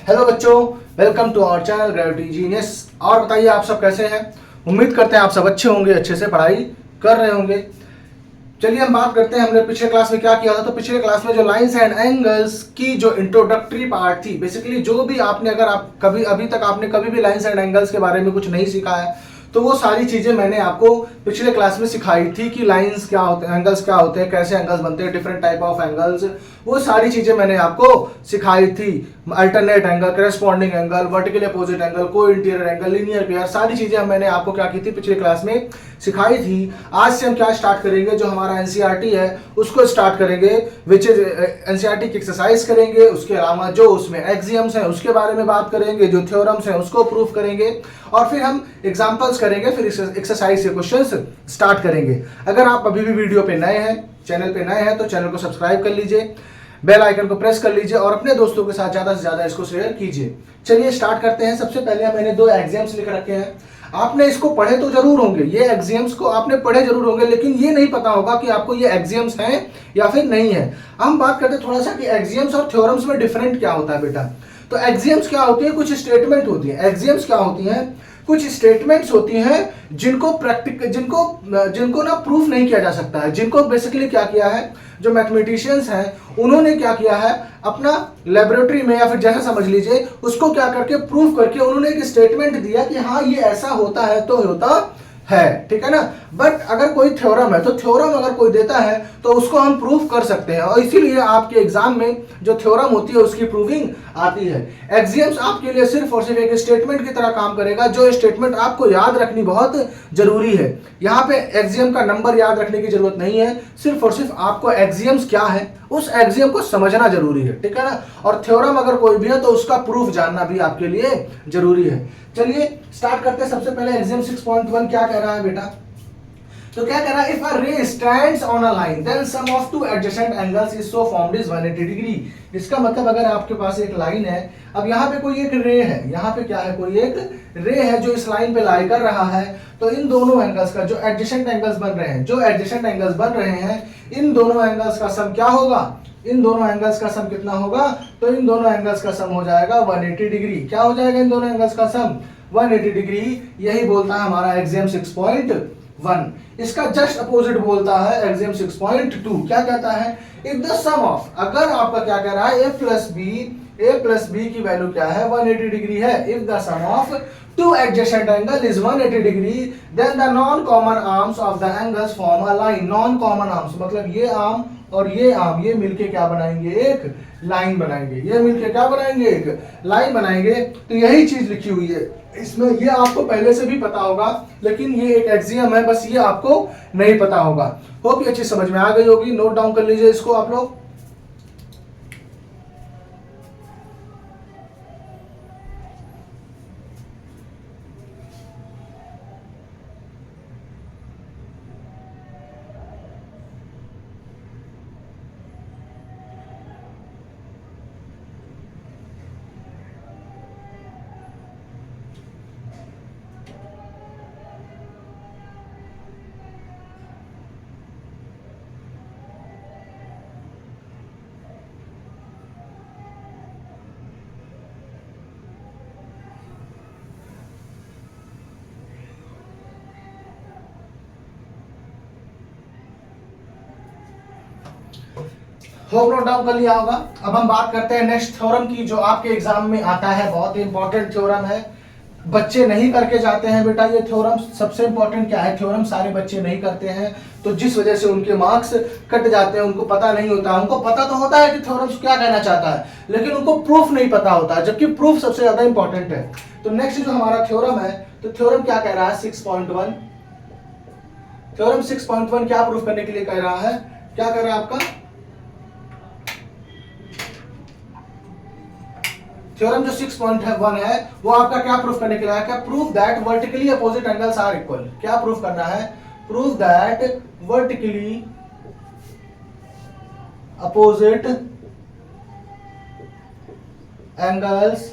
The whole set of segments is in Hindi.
हेलो बच्चों, welcome to our channel gravity genius. और बताइए आप सब कैसे हैं। उम्मीद करते हैं आप सब अच्छे होंगे, अच्छे से पढ़ाई कर रहे होंगे। चलिए हम बात करते हैं हमने पिछले क्लास में क्या किया था। तो पिछले क्लास में जो लाइंस एंड एंगल्स की जो इंट्रोडक्टरी पार्ट थी, बेसिकली जो भी आपने अगर आप कभी अभी तक आपने कभी भी लाइंस एंड एंगल्स के बारे में कुछ नहीं सीखा है तो वो सारी चीजें मैंने आपको पिछले क्लास में सिखाई थी कि लाइंस क्या होते हैं, एंगल्स क्या होते हैं, कैसे एंगल्स बनते हैं, डिफरेंट टाइप ऑफ एंगल्स, वो सारी चीजें मैंने आपको सिखाई थी। Alternate angle, corresponding angle, vertical opposite angle, को इंटीरियर एंगल, लीनियर पेयर, सारी चीजें मैंने आपको क्या की थी पिछले क्लास में सिखाई थी। आज से हम क्या स्टार्ट करेंगे, जो हमारा एनसीईआरटी है उसको स्टार्ट करेंगे, विच इज एनसीईआरटी की एक्सरसाइज करेंगे। उसके अलावा जो उसमें एक्सियम्स हैं उसके बारे में बात करेंगे, जो थ्योरम्स हैं उसको प्रूफ करेंगे और फिर हम एग्जांपल्स करेंगे, फिर एक्सरसाइज के क्वेश्चंस स्टार्ट करेंगे। अगर आप अभी भी वीडियो पे नए हैं, चैनल पे नए हैं तो चैनल को सब्सक्राइब कर लीजिए, बेल आइकन को प्रेस कर लीजिए और अपने दोस्तों के साथ ज्यादा से ज्यादा इसको शेयर कीजिए। चलिए स्टार्ट करते हैं। सबसे पहले मैंने दो एक्सियम्स लिख रखे हैं। आपने इसको पढ़े तो जरूर होंगे, ये एक्सियम्स को आपने पढ़े जरूर होंगे, लेकिन ये नहीं पता होगा कि आपको ये एक्सियम्स हैं या फिर नहीं है। हम बात करते हैं थोड़ा सा कि एक्सियम्स और थ्योरम्स में डिफरेंट क्या होता है बेटा। तो एक्सियम्स क्या होती है, कुछ स्टेटमेंट होती है। एक्सियम्स क्या होती हैं, कुछ स्टेटमेंट्स होती हैं जिनको ना प्रूफ नहीं किया जा सकता है, जिनको बेसिकली क्या किया है, जो मैथमेटिशियंस हैं उन्होंने क्या किया है, अपना लेबोरेटरी में या फिर जैसा समझ लीजिए उसको क्या करके प्रूफ करके उन्होंने एक स्टेटमेंट दिया कि हाँ ये ऐसा होता है तो होता है, ठीक है ना। बट अगर कोई थ्योरम है तो थ्योरम अगर कोई देता है तो उसको हम प्रूफ कर सकते हैं और इसीलिए आपके एग्जाम में जो थ्योरम होती है उसकी प्रूविंग आती है। एक्सियम्स आपके लिए सिर्फ और सिर्फ एक स्टेटमेंट की तरह काम करेगा, जो स्टेटमेंट आपको याद रखनी बहुत जरूरी है। यहाँ पे एक्सियम का नंबर याद रखने की जरूरत नहीं है, सिर्फ और सिर्फ आपको एक्सियम्स क्या है उस एक्सियम को समझना जरूरी है, ठीक है ना। और थ्योरम अगर कोई भी है तो उसका प्रूफ जानना भी आपके लिए जरूरी है। चलिए स्टार्ट करते हैं। सबसे पहले एक्सियम 6.1 क्या कह रहा है बेटा, तो क्या कह रहा है, if a ray stands on a line then sum of two adjacent angles is so formed is 180 degree. इसका मतलब अगर आपके पास एक लाइन है, अब यहाँ पे कोई एक रे है, यहाँ पे क्या है, कोई एक रे है जो इस लाइन पे लाई कर रहा है, तो इन दोनों एंगल्स का जो एडजेसेंट एंगल्स बन रहे हैं, जो एडजेसेंट एंगल्स बन रहे हैं, इन दोनों एंगल्स का सम क्या होगा, इन दोनों एंगल्स का सम कितना होगा, तो इन दोनों एंगल्स का सम हो जाएगा 180 डिग्री। क्या हो जाएगा इन दोनों एंगल्स का सम, 180 डिग्री। यही बोलता है हमारा एक्सियम 6.1। इसका जस्ट अपोजिट बोलता है एक्सियम 6.2। क्या कहता है, इफ द सम ऑफ, अगर आपका क्या कह रहा है, a प्लस बी की वैल्यू क्या है, 180 डिग्री है। If the sum of two adjacent angle is 180 degree then the non common arms of the angles form a line. Non common arms मतलब ये आर्म और ये आर्म, ये मिलके क्या बनाएंगे, एक लाइन बनाएंगे। ये मिलके क्या बनाएंगे, एक लाइन बनाएंगे। तो यही चीज लिखी हुई है इसमें, ये आपको पहले से भी पता होगा, लेकिन ये एक एक्सियम है, बस ये आपको नहीं पता होगा। होप ये चीज समझ में आ गई होगी। नोट डाउन कर लीजिए इसको आप लोग। होप नोट डाउन कर लिया होगा। अब हम बात करते हैं नेक्स्ट थ्योरम की, जो आपके एग्जाम में आता है, बहुत ही इंपॉर्टेंट थ्योरम है। बच्चे नहीं करके जाते हैं बेटा ये थ्योरम। सबसे इंपॉर्टेंट क्या है, थ्योरम सारे बच्चे नहीं करते हैं, तो जिस वजह से उनके मार्क्स कट जाते हैं। उनको पता नहीं होता, उनको पता तो होता है कि थ्योरम क्या कहना चाहता है, लेकिन उनको प्रूफ नहीं पता होता, जबकि प्रूफ सबसे ज्यादा इंपॉर्टेंट है। तो नेक्स्ट जो हमारा थ्योरम है, तो थ्योरम क्या कह रहा है, 6.1। थ्योरम 6.1 क्या प्रूफ करने के लिए कह रहा है, क्या कह रहा है आपका थ्योरम जो 6.1 है वो आपका क्या प्रूफ करने के लिए है, proof that vertically opposite angles are equal. क्या प्रूफ करना है, proof that vertically opposite angles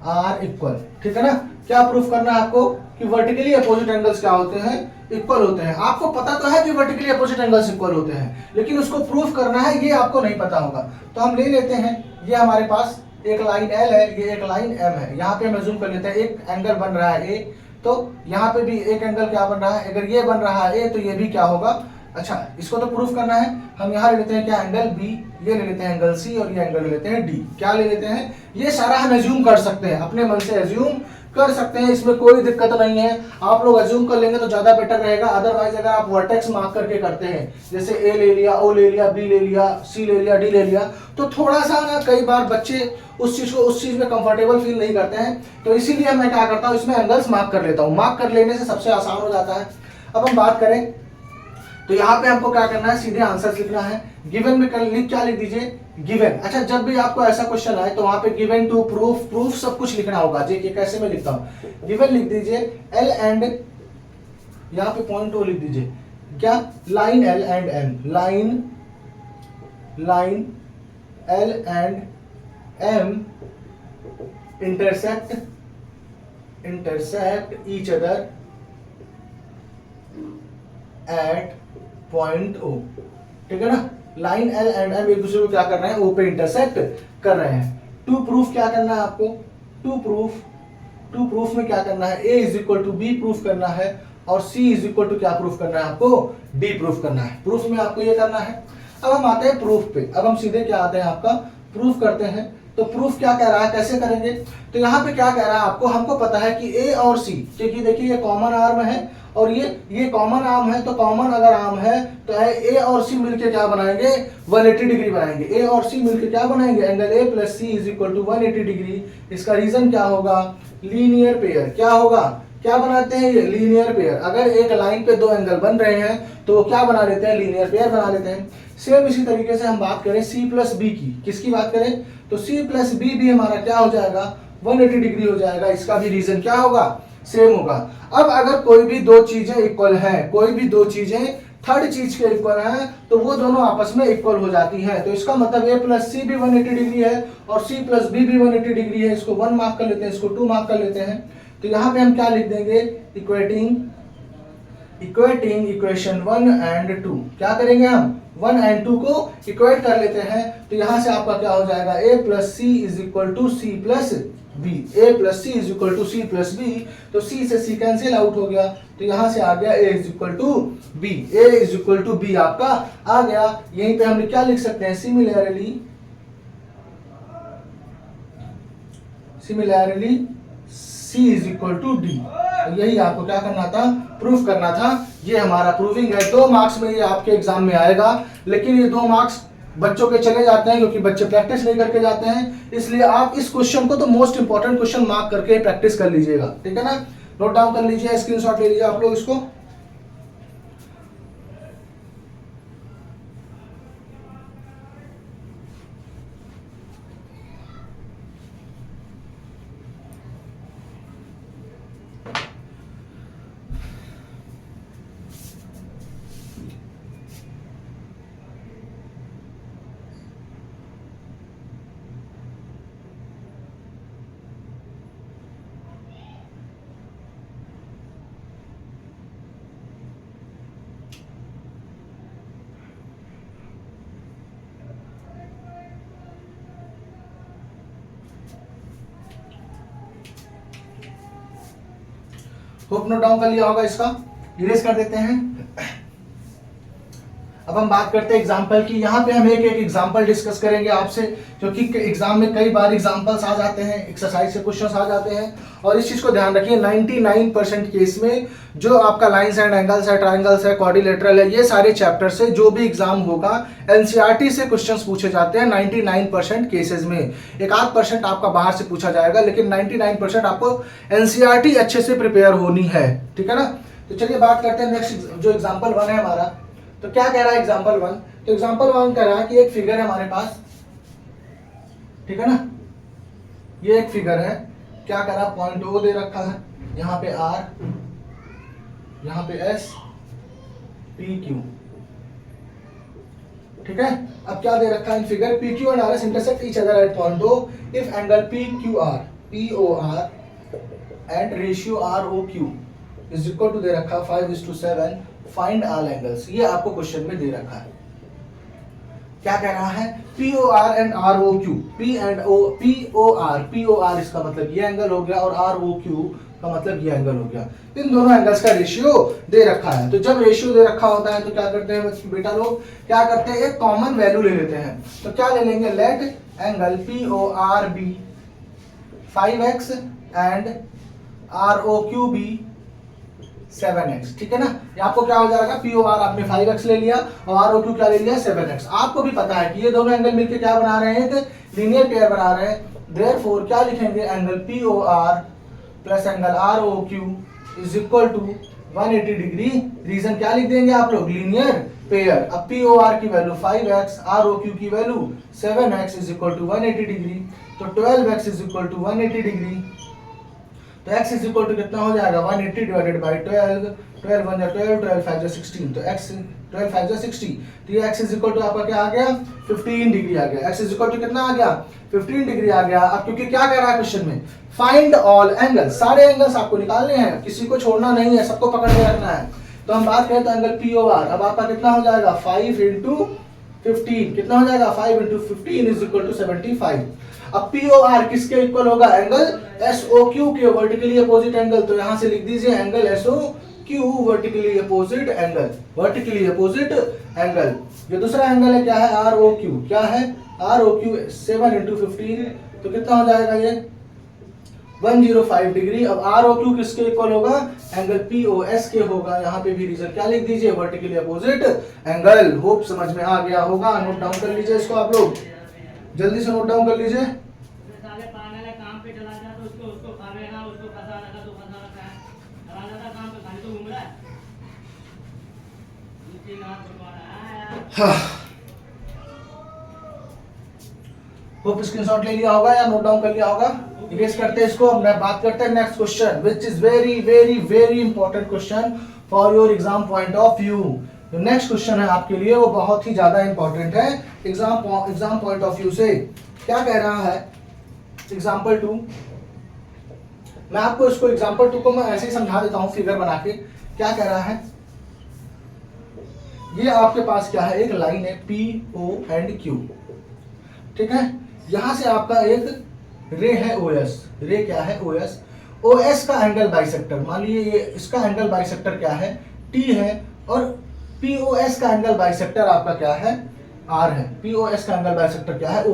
are equal, ठीक है ना। क्या प्रूफ करना है आपको कि वर्टिकली अपोजिट एंगल्स क्या होते हैं, इक्वल होते हैं। आपको पता तो है कि वर्टिकली अपोजिट एंगल्स इक्वल होते हैं, लेकिन उसको प्रूफ करना है, ये आपको नहीं पता होगा। तो हम ले लेते हैं, ये हमारे पास एक लाइन L है, ये एक लाइन M है। यहाँ पे हम अज्यूम कर लेते हैं एक एंगल बन रहा है A, तो यहाँ पे भी एक एंगल क्या बन रहा है, अगर ये बन रहा है A तो ये भी क्या होगा। अच्छा, इसको तो प्रूफ करना है, हम यहाँ ले लेते हैं क्या, एंगल B, ये ले लेते हैं एंगल C, और ये एंगल ले लेते हैं D। क्या ले लेते हैं, ये सारा हम एज्यूम कर सकते हैं, अपने मन से एज्यूम कर सकते हैं, इसमें कोई दिक्कत नहीं है। आप लोग एज्यूम कर लेंगे तो ज्यादा बेटर रहेगा। अदरवाइज अगर आप वर्टेक्स मार्क करके करते हैं, जैसे A ले लिया, O ले लिया, B ले लिया, C ले लिया, D ले लिया, तो थोड़ा सा ना कई बार बच्चे उस चीज में कंफर्टेबल फील नहीं करते हैं। तो इसीलिए मैं क्या करता हूँ, इसमें एंगल्स मार्क कर लेता हूँ। मार्क कर लेने से सबसे आसान हो जाता है। अब हम बात करें तो यहाँ पे हमको क्या करना है, सीधे आंसर लिखना है। गिवन में क्या लिख दीजिए, गिवन। अच्छा, जब भी आपको ऐसा क्वेश्चन आए तो वहां पे गिवन टू, प्रूफ, प्रूफ सब कुछ लिखना होगा। देखिए कैसे मैं लिखता हूँ, गिवन लिख दीजिए L एंड, यहाँ पे पॉइंट O लिख दीजिए, क्या, line L and M, line L and M intersect each other at point O। ठीक है ना, लाइन L एंड M एक दूसरे को क्या कर रहे हैं, O पे इंटरसेक्ट कर रहे हैं। टू प्रूफ क्या करना है आपको, टू प्रूफ में क्या करना है, A is equal to B proof करना है, और C इज इक्वल टू क्या प्रूफ करना है आपको, D प्रूफ करना है। प्रूफ में आपको ये करना है। अब हम आते हैं प्रूफ पे। अब हम सीधे क्या आते हैं, आपका प्रूफ करते हैं। तो प्रूफ क्या कह रहा है, कैसे करेंगे, तो यहाँ पे क्या कह रहा है आपको, हमको पता है कि A और C, क्योंकि देखिए ये कॉमन आर्म है और ये कॉमन आर्म है, तो कॉमन अगर आर्म है तो A और C मिलके क्या बनाएंगे, 180 डिग्री बनाएंगे। A और C मिलके क्या बनाएंगे, angle A plus C is equal to 180 degree. इसका रीजन क्या होगा, लीनियर पेयर। क्या होगा, क्या बनाते हैं ये, लीनियर पेयर। अगर एक लाइन पे दो एंगल बन रहे हैं तो वो क्या बना लेते हैं, लीनियर पेयर बना लेते हैं। सेम इसी तरीके से हम बात करें C प्लस B की, किसकी बात करें, तो C प्लस B भी हमारा क्या हो जाएगा, 180 डिग्री हो जाएगा। इसका भी रीजन क्या होगा, सेम होगा। अब अगर कोई भी दो चीजें इक्वल हैं, कोई भी दो चीजें थर्ड चीज के इक्वल हैं, तो वो दोनों आपस में इक्वल हो जाती हैं। तो इसका मतलब A प्लस C भी 180 डिग्री है और C प्लस B भी 180 डिग्री है। इसको 1 मार्क कर लेते हैं, इसको 2 मार्क कर लेते हैं। तो यहाँ पे हम क्या लिख देंगे, इक्वेटिंग इक्वेशन 1 एंड 2। क्या करेंगे हम, 1 एंड 2 को इक्वेट कर लेते हैं। तो यहाँ से आपका क्या हो जाएगा, A plus C is equal to C plus B। A plus C is equal to C plus B। तो C से C कैंसिल आउट हो गया, तो यहाँ से आ गया A is equal to B। A is equal to B आपका आ गया। यहीं पे हम क्या लिख सकते हैं, similarly C is equal to D। यही आपको क्या करना था, प्रूफ करना था। ये हमारा प्रूविंग है। 2 मार्क्स में ये आपके एग्जाम में आएगा, लेकिन ये 2 मार्क्स बच्चों के चले जाते हैं क्योंकि बच्चे प्रैक्टिस नहीं करके जाते हैं। इसलिए आप इस क्वेश्चन को तो मोस्ट इंपॉर्टेंट क्वेश्चन मार्क करके प्रैक्टिस कर लीजिएगा। ठीक है ना, नोट डाउन कर लीजिए, स्क्रीनशॉट ले लीजिए आप लोग इसको। होप नोट डाउन कर लिया होगा, इसका इरेज कर देते हैं। अब हम बात करते हैं एग्जाम्पल की। यहाँ पे हम एक एक एग्जाम्पल डिस्कस करेंगे आपसे, क्योंकि एग्जाम में कई बार एग्जाम्पल्स आ जाते हैं, एक्सरसाइज से क्वेश्चंस आ जाते हैं। और इस चीज को ध्यान रखिए, 99% केस में जो आपका लाइंस एंड एंगल्स है, ट्राइंगल्स है, क्वाड्रिलेटरल है, ये सारे चैप्टर से जो भी एग्जाम होगा एनसीईआरटी से क्वेश्चंस पूछे जाते हैं 99% केसेस में। 1-8% आपका बाहर से पूछा जाएगा, लेकिन 99% आपको एनसीईआरटी अच्छे से प्रिपेयर होनी है। ठीक है ना, तो चलिए बात करते हैं नेक्स्ट जो एग्जाम्पल 1 है हमारा। तो क्या कह रहा है एग्जाम्पल 1, तो एग्जाम्पल 1 कह रहा है कि एक फिगर है हमारे पास। ठीक है ना, ये एक फिगर है। क्या कह रहा है, पॉइंट O दे रखा है, यहाँ पे R, यहाँ पे S, P, Q। ठीक है, अब क्या दे रखा है in figure, PQ and RS intersect each other at point O if angle PQR POR and ratio ROQ is equal to दे रखा 5:7, फाइंड ऑल एंगल्स। ये आपको क्वेश्चन में दे रखा है। क्या कह रहा है, POR एंड ROQ, POR इसका मतलब ये एंगल हो गया और ROQ का मतलब ये एंगल हो गया। इन दोनों एंगल्स का रेशियो दे रखा है। तो जब रेशियो दे रखा होता है तो क्या करते हैं बेटा लोग, क्या करते हैं, एक कॉमन वैल्यू ले लेते हैं। तो क्या ले लेंगे, let angle POR be 5x and ROQ be 7x, ठीक है ना। ये आपको क्या हो जाएगा, POR आपने 5x ले लिया और ROQ क्या ले लिया, 7x। आपको भी पता है कि ये दोनों एंगल मिलकर क्या बना रहे हैं, एक लीनियर पेयर बना रहे हैं। देयरफॉर क्या लिखेंगे, angle POR plus angle ROQ is equal to 180 degree. Reason क्या लिख देंगे आप लोग, लीनियर पेयर। अब POR की वैल्यू 5x, ROQ की value 7x is equal to 180 degree. तो 12x is equal to 180 degree. तो x इज इक्वल टू कितना हो जाएगा, 180 डिवाइडेड बाई 12, 12 1 12, 12 5 16। तो x 12 5 60। तो ये x इज इक्वल टू आपका क्या आ गया, 15 डिग्री आ गया। x इज इक्वल टू कितना आ गया, 15 डिग्री आ गया। अब क्योंकि क्या कह रहा है क्वेश्चन में, फाइंड ऑल एंगल, सारे एंगल्स आपको निकालने हैं, किसी को छोड़ना नहीं है, सबको पकड़ के रखना है। तो हम बात करें तो एंगल POR, अब आपका कितना हो जाएगा, 5 इंटू 15, कितना हो जाएगा, 5 इंटू 15 इज इक्वल टू 75। अब POR किसके इक्वल होगा, एंगल SOQ के वर्टिकली अपोजिट एंगल। तो यहां से लिख दीजिए angle SOQ vertically opposite angle, vertically opposite angle. ये दूसरा एंगल है क्या है, ROQ, क्या है ROQ 7 इंटू 15, तो कितना हो जाएगा ये 105 डिग्री। अब ROQ किसके इक्वल होगा, एंगल POS के होगा। यहाँ पे भी रीजन क्या लिख दीजिए, वर्टिकली अपोजिट एंगल। होप समझ में आ गया होगा, नोट डाउन कर लीजिए इसको आप लोग, जल्दी से नोट डाउन कर लीजिए। होप स्क्रीनशॉट ले लिया होगा या नोट डाउन कर लिया होगा। इरेज करते हैं इसको, मैं बात करते हैं next question, which is very very very important question for your exam point of view. जो नेक्स्ट क्वेश्चन है आपके लिए वो बहुत ही ज्यादा इंपॉर्टेंट है एग्जाम पॉइंट ऑफ व्यू से। क्या कह रहा है, एग्जाम्पल 2, मैं आपको इसको एग्जाम्पल 2 को मैं ऐसे ही समझा देता हूं फिगर बना के। क्या कह रहा है, ये आपके पास क्या है, एक लाइन है PO एंड Q, ठीक है। यहां से आपका एक रे है OS, रे क्या है OS, OS का एंगल बाइसेक्टर, मान लीजिए ये इसका एंगल बाइसेक्टर क्या है, T है, और POS का एंगल बाइसेक्टर आपका क्या है, R है। POS का एंगल बाइसेक्टर क्या है,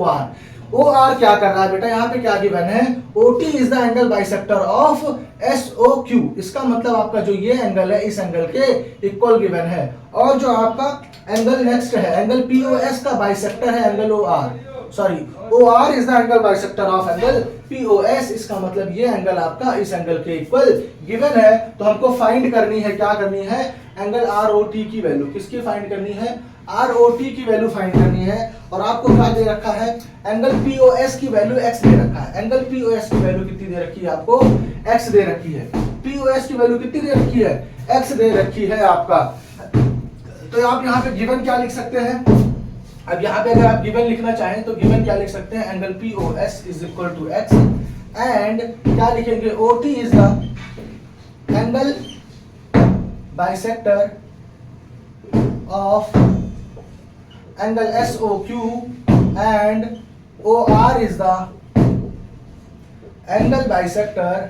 OR क्या कर रहा है बेटा, यहाँ पे क्या गिवन है, OT is the angle bisector of SOQ। इसका मतलब आपका जो ये एंगल है इस एंगल के इक्वल गिवन है। और जो आपका एंगल नेक्स्ट है, एंगल POS का बाइसेक्टर है angle OR is the angle bisector of angle POS। इसका मतलब ये एंगल आपका इस एंगल के इक्वल गिवन है। तो हमको फाइंड करनी है, क्या करनी है, एंगल ROT की वैल्यू, किसकी फाइंड करनी है, ROT की वैल्यू फाइंड करनी है। और आपको क्या दे रखा है, एंगल POS की वैल्यू x दे रखा है। एंगल POS की वैल्यू कितनी दे रखी है आपको, x दे रखी है। POS की वैल्यू कितनी दे रखी है, x दे रखी है आपका। तो आप यहाँ पे गिवन क्या लिख सकते हैं, अब यहाँ पे अगर आप गिवन लिखना चाहें तो गिवन क्या लिख सकते हैं, angle POS is equal to x and क्या लिखेंगे, OT is the angle bisector of angle SOQ and OR is the angle bisector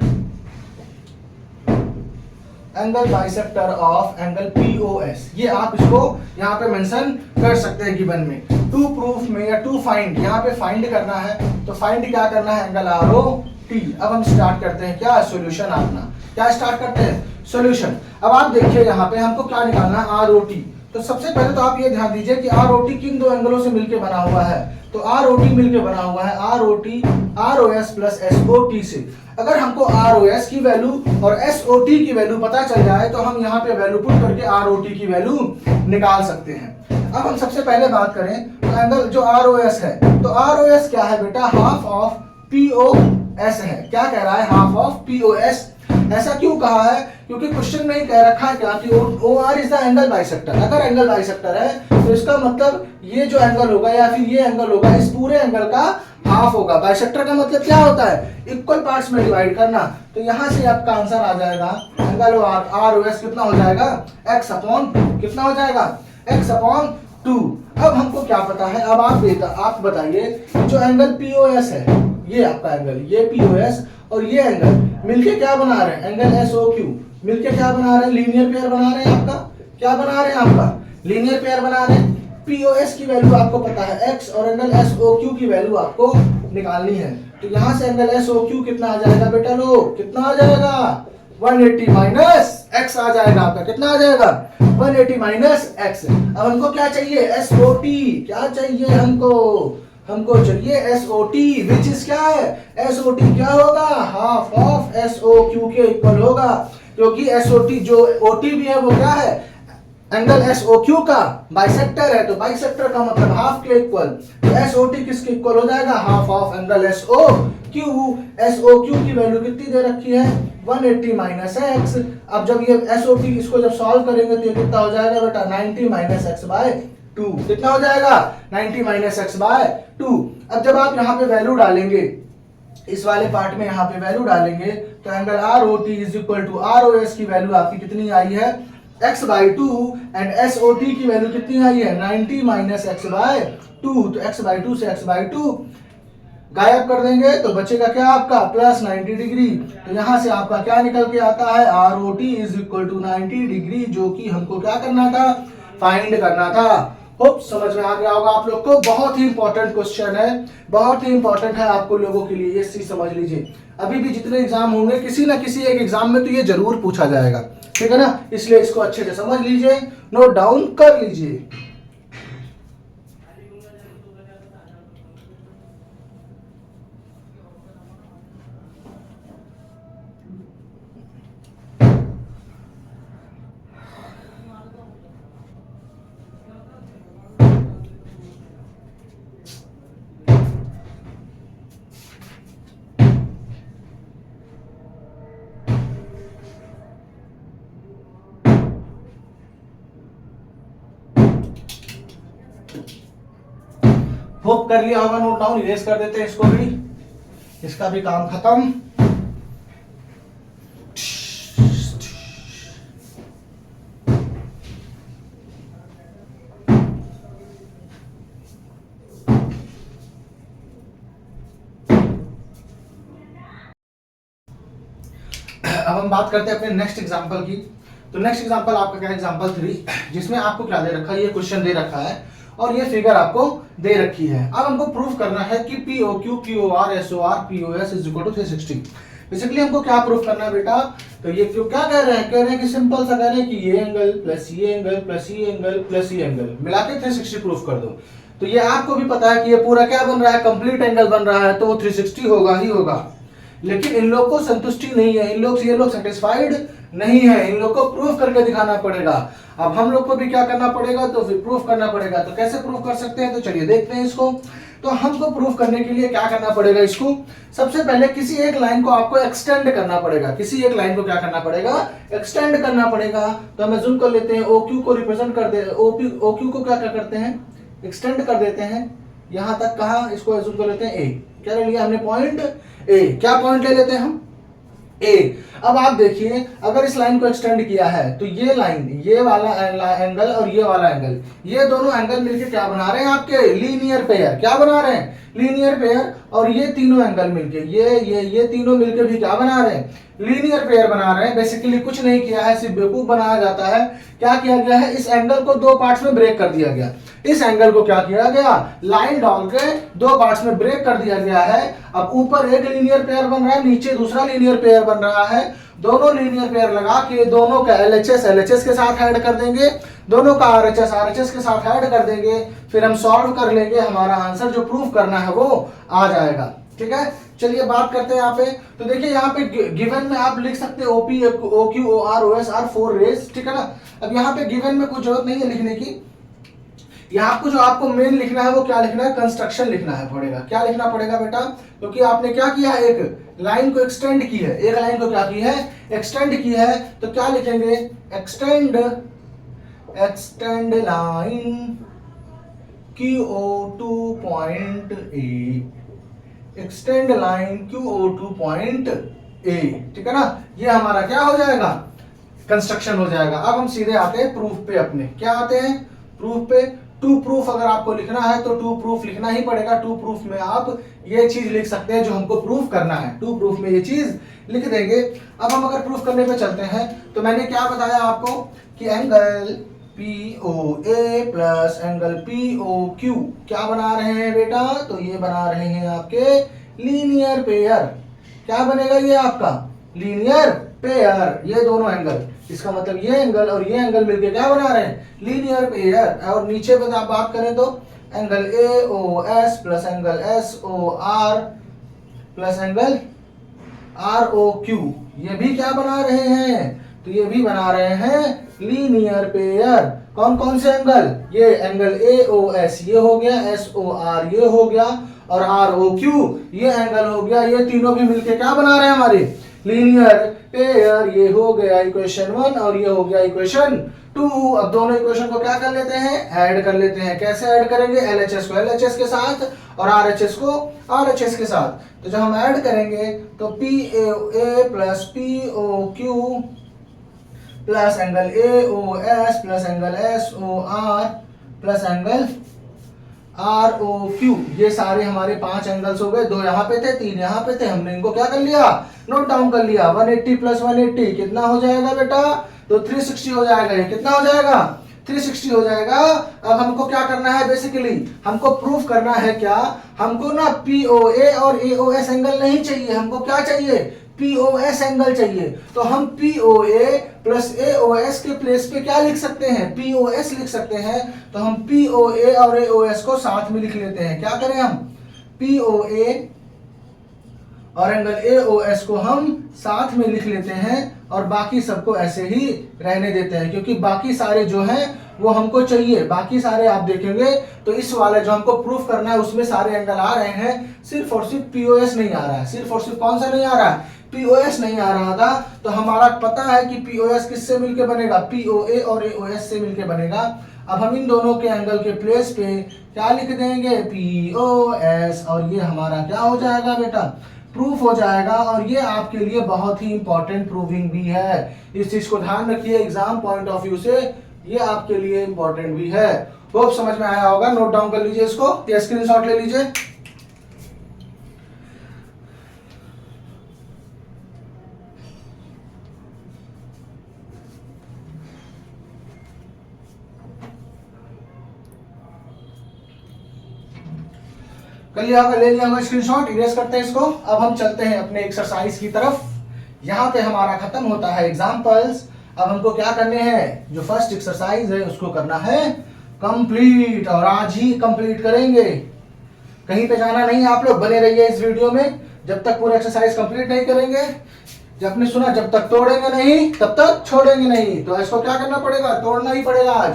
of angle POS। ये आप इसको यहाँ पे मेंशन कर सकते हैं गिवन में। टू प्रूफ में या टू फाइंड, यहाँ पे फाइंड करना है तो फाइंड क्या करना है, एंगल ROT। अब हम स्टार्ट करते हैं क्या, सॉल्यूशन अपना। क्या स्टार्ट करते हैं, सॉल्यूशन। अब आप देखिए यहाँ पे हमको क्या निकालना है, ROT। तो सबसे पहले तो आप ये ध्यान दीजिए कि ROT किन दो एंगलों से मिलकर बना हुआ है, तो ROT मिलकर बना हुआ है ROS प्लस SOT से। अगर हमको ROS की वैल्यू और SOT की वैल्यू पता चल जाए तो हम यहाँ पे वैल्यू पुट करके ROT की वैल्यू निकाल सकते हैं। अब हम सबसे पहले बात करें तो एंगल जो ROS है, तो ROS क्या है बेटा, हाफ ऑफ POS है। क्या कह रहा है, हाफ ऑफ POS। ऐसा क्यों कहा है, क्योंकि क्वेश्चन में ही कह रखा है क्या कि OR is the angle bisector. अगर एंगल बाइसेक्टर है तो इसका मतलब ये जो एंगल होगा या फिर ये एंगल होगा, इस पूरे एंगल का हाफ होगा। बाइसेक्टर का मतलब क्या होता है, इक्वल पार्ट्स में डिवाइड करना। तो यहां से आपका आंसर आ जाएगा, एंगल ROS कितना हो जाएगा, x अपॉन कितना हो जाएगा, x अपॉन 2। अब हमको क्या पता है, अब आप बताइए जो एंगल पीओएस है, ये आपका एंगल, ये पीओएस और ये एंगल मिलके क्या बना रहे हैं, एंगल एसओक्यू मिलके क्या बना रहे हैं, लीनियर पेयर बना रहे हैं। आपका क्या बना रहे हैं, आपका लीनियर पेयर बना रहे हैं। पीओएस की वैल्यू आपको पता है x और एंगल एसओक्यू की वैल्यू आपको निकालनी है। तो यहां से एंगल एसओक्यू कितना आ जाएगा बेटा लोग, कितना आ जाएगा, 180 माइनस x आ जाएगा आपका, कितना आ जाएगा, 180 माइनस x। अब हमको क्या चाहिए, एसओटी, क्या चाहिए हमको चाहिए एसओटी, विच इज क्या है, एसओटी क्या होगा, हाफ ऑफ एसओक्यू के इक्वल होगा, क्योंकि एसओटी जो ओटी भी है वो क्या है, एंगल एसओक्यू का बाइसेक्टर है, तो बाइसेक्टर का मतलब हाफ के इक्वल, तो एसओटी किसके इक्वल हो जाएगा, हाफ ऑफ एंगल एसओक्यू। एसओक्यू की वैल्यू कितनी दे रखी है, 180 माइनस एक्स। अब जब ये एसओटी इसको जब सॉल्व करेंगे तो ये कितना हो जाएगा बेटा, 90 माइनस एक्स बाय 2, कितना हो जाएगा, 90 माइनस एक्स बाय 2। अब जब आप यहाँ पे वैल्यू डालेंगे, इस वाले पार्ट में यहाँ पे वैल्यू डालेंगे, तो angle R O T is equal to R O S की वैल्यू आपकी कितनी आई है, x by 2, and S O T की वैल्यू कितनी आई है, 90 माइनस एक्स बाय 2। तो x बाई 2 से x बाई 2 गायब कर देंगे तो बचेगा क्या आपका, प्लस 90 डिग्री। तो यहां से आपका क्या निकल के आता है, R O T is equal to 90 degree, जो कि हमको क्या करना था, फाइंड करना था। होप समझ में आ गया होगा आप लोग को। बहुत ही इंपॉर्टेंट क्वेश्चन है, बहुत ही इंपॉर्टेंट है आपको लोगों के लिए, ये चीज समझ लीजिए। अभी भी जितने एग्जाम होंगे किसी ना किसी एक एग्जाम में तो ये जरूर पूछा जाएगा, ठीक है ना, इसलिए इसको अच्छे से समझ लीजिए, नोट डाउन कर लीजिए। होप कर लिया होगा नोट डाउन, इरेज कर देते हैं इसको भी, इसका भी काम खत्म। अब हम बात करते हैं अपने नेक्स्ट एग्जांपल की। तो नेक्स्ट एग्जांपल आपका क्या, एग्जांपल 3, जिसमें आपको क्या दे रखा है, ये क्वेश्चन दे रखा है और ये फिगर आपको दे रखी है। अब हमको प्रूफ करना है कि P O Q, Q O R, S O R, P O S is equal to 360। Basically हमको क्या प्रूफ करना है बेटा, तो ये क्यों क्या कह रहे हैं, कह रहे हैं कि सिंपल सा कह रहे हैं कि ये एंगल प्लस ये एंगल प्लस ये एंगल प्लस ये एंगल मिला के 360 प्रूफ कर दो। तो ये आपको भी पता है कि ये पूरा क्या बन रहा है, कंप्लीट एंगल बन रहा है, तो वो 360 होगा ही होगा। लेकिन इन लोग को संतुष्टि नहीं है, ये लोग सेटिस्फाइड नहीं है, इन लोग को प्रूफ करके दिखाना पड़ेगा। अब हम लोग को भी क्या करना पड़ेगा, तो फिर प्रूफ करना पड़ेगा। तो कैसे प्रूफ कर सकते हैं, तो चलिए देखते हैं इसको। तो हमको प्रूफ करने के लिए क्या करना पड़ेगा, इसको सबसे पहले किसी एक लाइन को आपको एक्सटेंड करना पड़ेगा, किसी एक लाइन को क्या करना पड़ेगा, एक्सटेंड करना पड़ेगा। तो हम जूम कर लेते हैं, ओ क्यू को रिप्रेजेंट कर दे, ओ क्यू को क्या क्या करते हैं, एक्सटेंड कर देते हैं यहां तक, कहा इसको जूम कर लेते हैं, ए क्या ले लिया हमने, पॉइंट ए, क्या पॉइंट ले लेते हैं हम, ए। अब आप देखिए अगर इस लाइन को एक्सटेंड किया है तो ये लाइन, ये वाला एंगल और ये वाला एंगल, ये दोनों एंगल मिलके क्या बना रहे हैं आपके, लीनियर पेयर, क्या बना रहे हैं, लीनियर पेयर। और ये तीनों एंगल मिलके, ये तीनों मिलके भी क्या बना रहे हैं, लीनियर पेयर बना रहे हैं। बेसिकली कुछ नहीं किया है, सिर्फ बेवकूफ बनाया जाता है। क्या किया गया है, इस एंगल को दो पार्ट्स में ब्रेक कर दिया गया। इस एंगल को क्या किया गया, लाइन डाल के दो पार्ट्स में ब्रेक कर दिया गया है। अब ऊपर एक लीनियर पेयर बन रहा है, नीचे दूसरा लीनियर पेयर बन रहा है। दोनों लीनियर पेयर लगा के दोनों का LHS के साथ ऐड कर देंगे, दोनों का RHS के साथ ऐड कर देंगे, फिर हम सॉल्व कर लेंगे, हमारा आंसर जो प्रूफ करना है वो आ जाएगा। ठीक है, चलिए बात करते हैं यहाँ पे। तो देखिए यहाँ पे गिवन में आप लिख सकते हैं OP, OQ, OR, OS are 4 rays, ठीक है ना। अब यहाँ पे गिवन में कुछ जरूरत नहीं है लिखने की, यहाँ आपको जो आपको मेन लिखना है वो क्या लिखना है, कंस्ट्रक्शन लिखना है पड़ेगा। क्या लिखना पड़ेगा बेटा, क्योंकि आपने क्या किया है, एक लाइन को एक्सटेंड की है, एक लाइन को क्या की है, एक्सटेंड की है। तो क्या लिखेंगे, extend line QO2 point A, extend line QO2 point A, ठीक है ना। ये हमारा क्या हो जाएगा, कंस्ट्रक्शन हो जाएगा। अब हम सीधे आते हैं प्रूफ पे अपने, क्या आते हैं प्रूफ पे। टू प्रूफ अगर आपको लिखना है तो टू प्रूफ लिखना ही पड़ेगा। टू प्रूफ में आप ये चीज लिख सकते हैं जो हमको प्रूफ करना है, टू प्रूफ में ये चीज लिख देंगे। अब हम अगर प्रूफ करने पे चलते हैं तो मैंने क्या बताया आपको कि angle POA plus angle POQ क्या बना रहे हैं बेटा, तो ये बना रहे हैं आपके लीनियर पेयर। क्या बनेगा ये आपका लीनियर पेयर, ये दोनों एंगल, इसका मतलब ये एंगल और ये एंगल मिलके क्या बना रहे हैं, लीनियर पेयर। और नीचे पे आप बात करें तो angle AOS plus angle SOR plus angle ROQ, ये भी क्या बना रहे हैं, तो ये भी बना रहे हैं लीनियर पेयर। कौन कौन से एंगल, ये एंगल AOS ये हो गया, SOR ये हो गया और ROQ ये एंगल हो गया। ये तीनों भी मिलके क्या बना रहे हैं हमारे लीनियर पेयर। ये हो गया इक्वेशन 1 और ये हो गया इक्वेशन 2। अब दोनों इक्वेशन को क्या कर लेते हैं, ऐड कर लेते हैं। कैसे ऐड करेंगे, LHS को LHS के साथ और RHS को RHS के साथ। तो जब हम ऐड करेंगे तो POA plus POQ plus angle AOS plus angle SOR plus angle ROQ, ये सारे हमारे 5 एंगल्स हो गए। 2 यहाँ पे थे, 3 यहाँ पे थे, हमने इनको क्या कर लिया, नोट डाउन कर लिया। 180 प्लस 180 कितना हो जाएगा बेटा, तो 360 हो जाएगा। ये कितना हो जाएगा, 360 हो जाएगा। अब हमको क्या करना है, बेसिकली हमको प्रूफ करना है क्या, हमको ना POA और AOS एंगल नहीं चाहिए, हमको क्या चाहिए, POS एंगल चाहिए। तो हम POA प्लस AOS के प्लेस पे क्या लिख सकते हैं, POS लिख सकते हैं। तो हम POA और AOS को साथ में लिख लेते हैं। क्या करें हम, POA और एंगल AOS को हम साथ में लिख लेते हैं और बाकी सबको ऐसे ही रहने देते हैं, क्योंकि बाकी सारे जो हैं वो हमको चाहिए। बाकी सारे आप देखेंगे तो इस वाले जो हमको प्रूफ करना है उसमें सारे एंगल आ रहे हैं, सिर्फ और सिर्फ POS नहीं आ रहा है। सिर्फ और सिर्फ कौन सा नहीं आ रहा है, POS नहीं आ रहा था। तो हमारा पता है कि POS किससे मिलके बनेगा, POA और AOS से मिलके बनेगा। अब हम इन दोनों के एंगल के प्लेस पे क्या लिख देंगे, POS, और ये हमारा क्या हो जाएगा बेटा, प्रूफ हो जाएगा। और ये आपके लिए बहुत ही इंपॉर्टेंट प्रूविंग भी है, इस चीज को ध्यान रखिए। एग्जाम पॉइंट ऑफ व्यू से ये आपके लिए इंपॉर्टेंट भी है। होप समझ में आया होगा, नोट डाउन कर लीजिए इसको या स्क्रीनशॉट ले लीजिए। कर लिया होगा, ले लिया होगा स्क्रीनशॉट, इरेज करते हैं इसको। अब हम चलते हैं अपने एक्सरसाइज की तरफ। यहाँ पे हमारा खत्म होता है एग्जाम्पल्स। अब हमको क्या करने हैं, जो फर्स्ट एक्सरसाइज है उसको करना है कंप्लीट, और आज ही कंप्लीट करेंगे। कहीं पे जाना नहीं है आप लोग, बने रहिए इस वीडियो में जब तक पूरा एक्सरसाइज कंप्लीट नहीं करेंगे। जब आपने सुना, जब तक तोड़ेंगे नहीं तब तक छोड़ेंगे नहीं। तो इसको क्या करना पड़ेगा, तोड़ना ही पड़ेगा आज।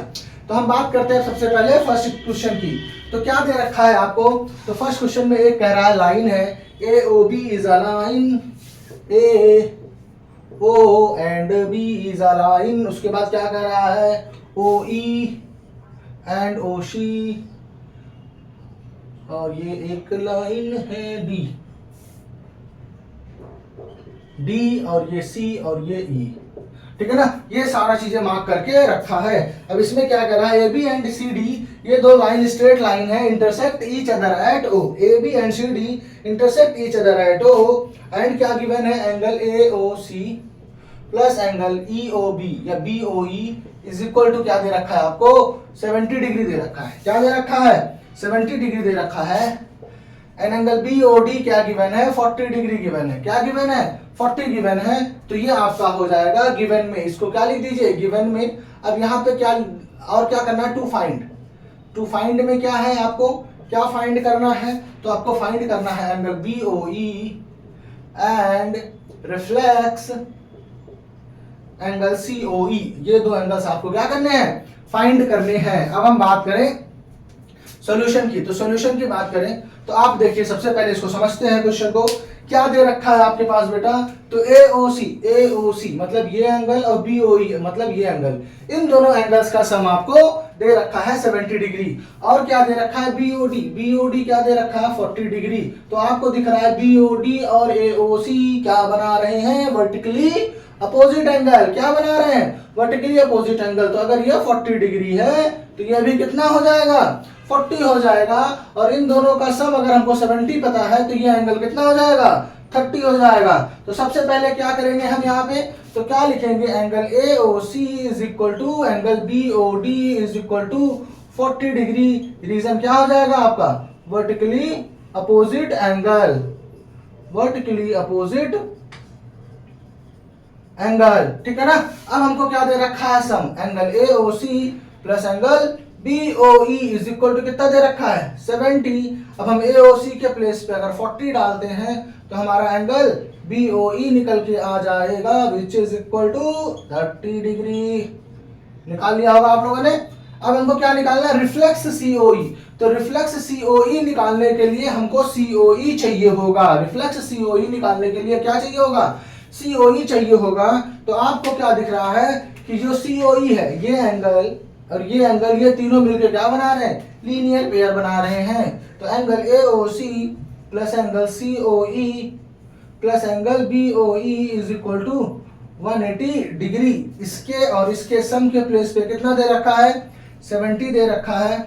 तो हम बात करते हैं सबसे पहले फर्स्ट क्वेश्चन की। तो क्या दे रखा है आपको, तो फर्स्ट क्वेश्चन में एक कह रहा है लाइन है AOB is a line, AO and B is a line. उसके बाद क्या कह रहा है, OE एंड OC, और ये एक लाइन है D और ये C और ये E, ठीक है ना। ये सारा चीजें मार्क करके रखा है। अब इसमें क्या कर रहा है, AB एंड CD ये दो लाइन स्ट्रेट लाइन है, intersect each other eight O। AB and CD intersect each other eight O, and क्या गिवन है, angle AOC plus angle EOB या BOE इज इक्वल टू क्या दे रखा है आपको, 70 डिग्री दे रखा है। क्या दे रखा है, 70 डिग्री दे रखा है। एंड एंगल BOD क्या गिवन है, 40 डिग्री गिवन है। क्या गिवन है, 40 गिवन है। तो ये आपका हो जाएगा गिवन में, इसको क्या लिख दीजिए, गिवन में। अब यहाँ पे क्या और क्या करना है, टू फाइंड। टू फाइंड में क्या है, आपको क्या फाइंड करना है, तो आपको फाइंड करना है angle BOE and reflex angle COE। ये दो एंगल्स आपको क्या करने हैं, फाइंड करने हैं। अब हम बात करें सॉल्यूशन की। तो सॉल्यूशन की बात करें तो आप देखिए, सबसे पहले इसको समझते हैं क्वेश्चन को। क्या दे रखा है आपके पास बेटा, तो AOC मतलब ये एंगल और BOE मतलब ये एंगल, इन दोनों एंगल्स का सम आपको दे रखा है 70 डिग्री। और क्या दे रखा है, BOD क्या दे रखा है, 40 डिग्री। तो आपको दिख रहा है BOD और AOC क्या बना रहे हैं, वर्टिकली अपोजिट एंगल क्या बना रहे हैं, वर्टिकली अपोजिट एंगल। तो अगर ये 40 डिग्री है तो ये भी कितना हो जाएगा, 40 हो जाएगा। और इन दोनों का सम अगर हमको 70 पता है तो ये एंगल कितना हो जाएगा, 30 हो जाएगा। तो सबसे पहले क्या करेंगे हम यहाँ पे, तो क्या लिखेंगे, angle AOC is equal to angle BOD is equal to 40 degree. Reason क्या हो जाएगा आपका, vertically opposite angle, vertically opposite angle, ठीक है ना। अब हमको क्या दे रखा है sum, angle AOC plus angle BOE is equal to कितना दे रखा है, 70। अब हम AOC के प्लेस पे अगर 40 डालते हैं तो हमारा एंगल BOE निकल के आ जाएगा which is equal to 30 degree. निकाल लिया होगा आप लोगों ने। अब हमको क्या निकालना है, रिफ्लेक्स COE। तो रिफ्लेक्स COE निकालने के लिए हमको COE चाहिए होगा। रिफ्लेक्स COE निकालने के लिए क्या चाहिए होगा, COE चाहिए होगा। तो आपको क्या दिख रहा है कि जो COE है, ये एंगल और ये एंगल, ये तीनों मिलकर क्या बना रहे हैं, लीनियर पेयर बना रहे हैं। तो angle AOC plus angle COE plus angle BOE is equal to 180 degree. इसके और इसके सम के प्लेस पे कितना दे रखा है, 70 दे रखा है।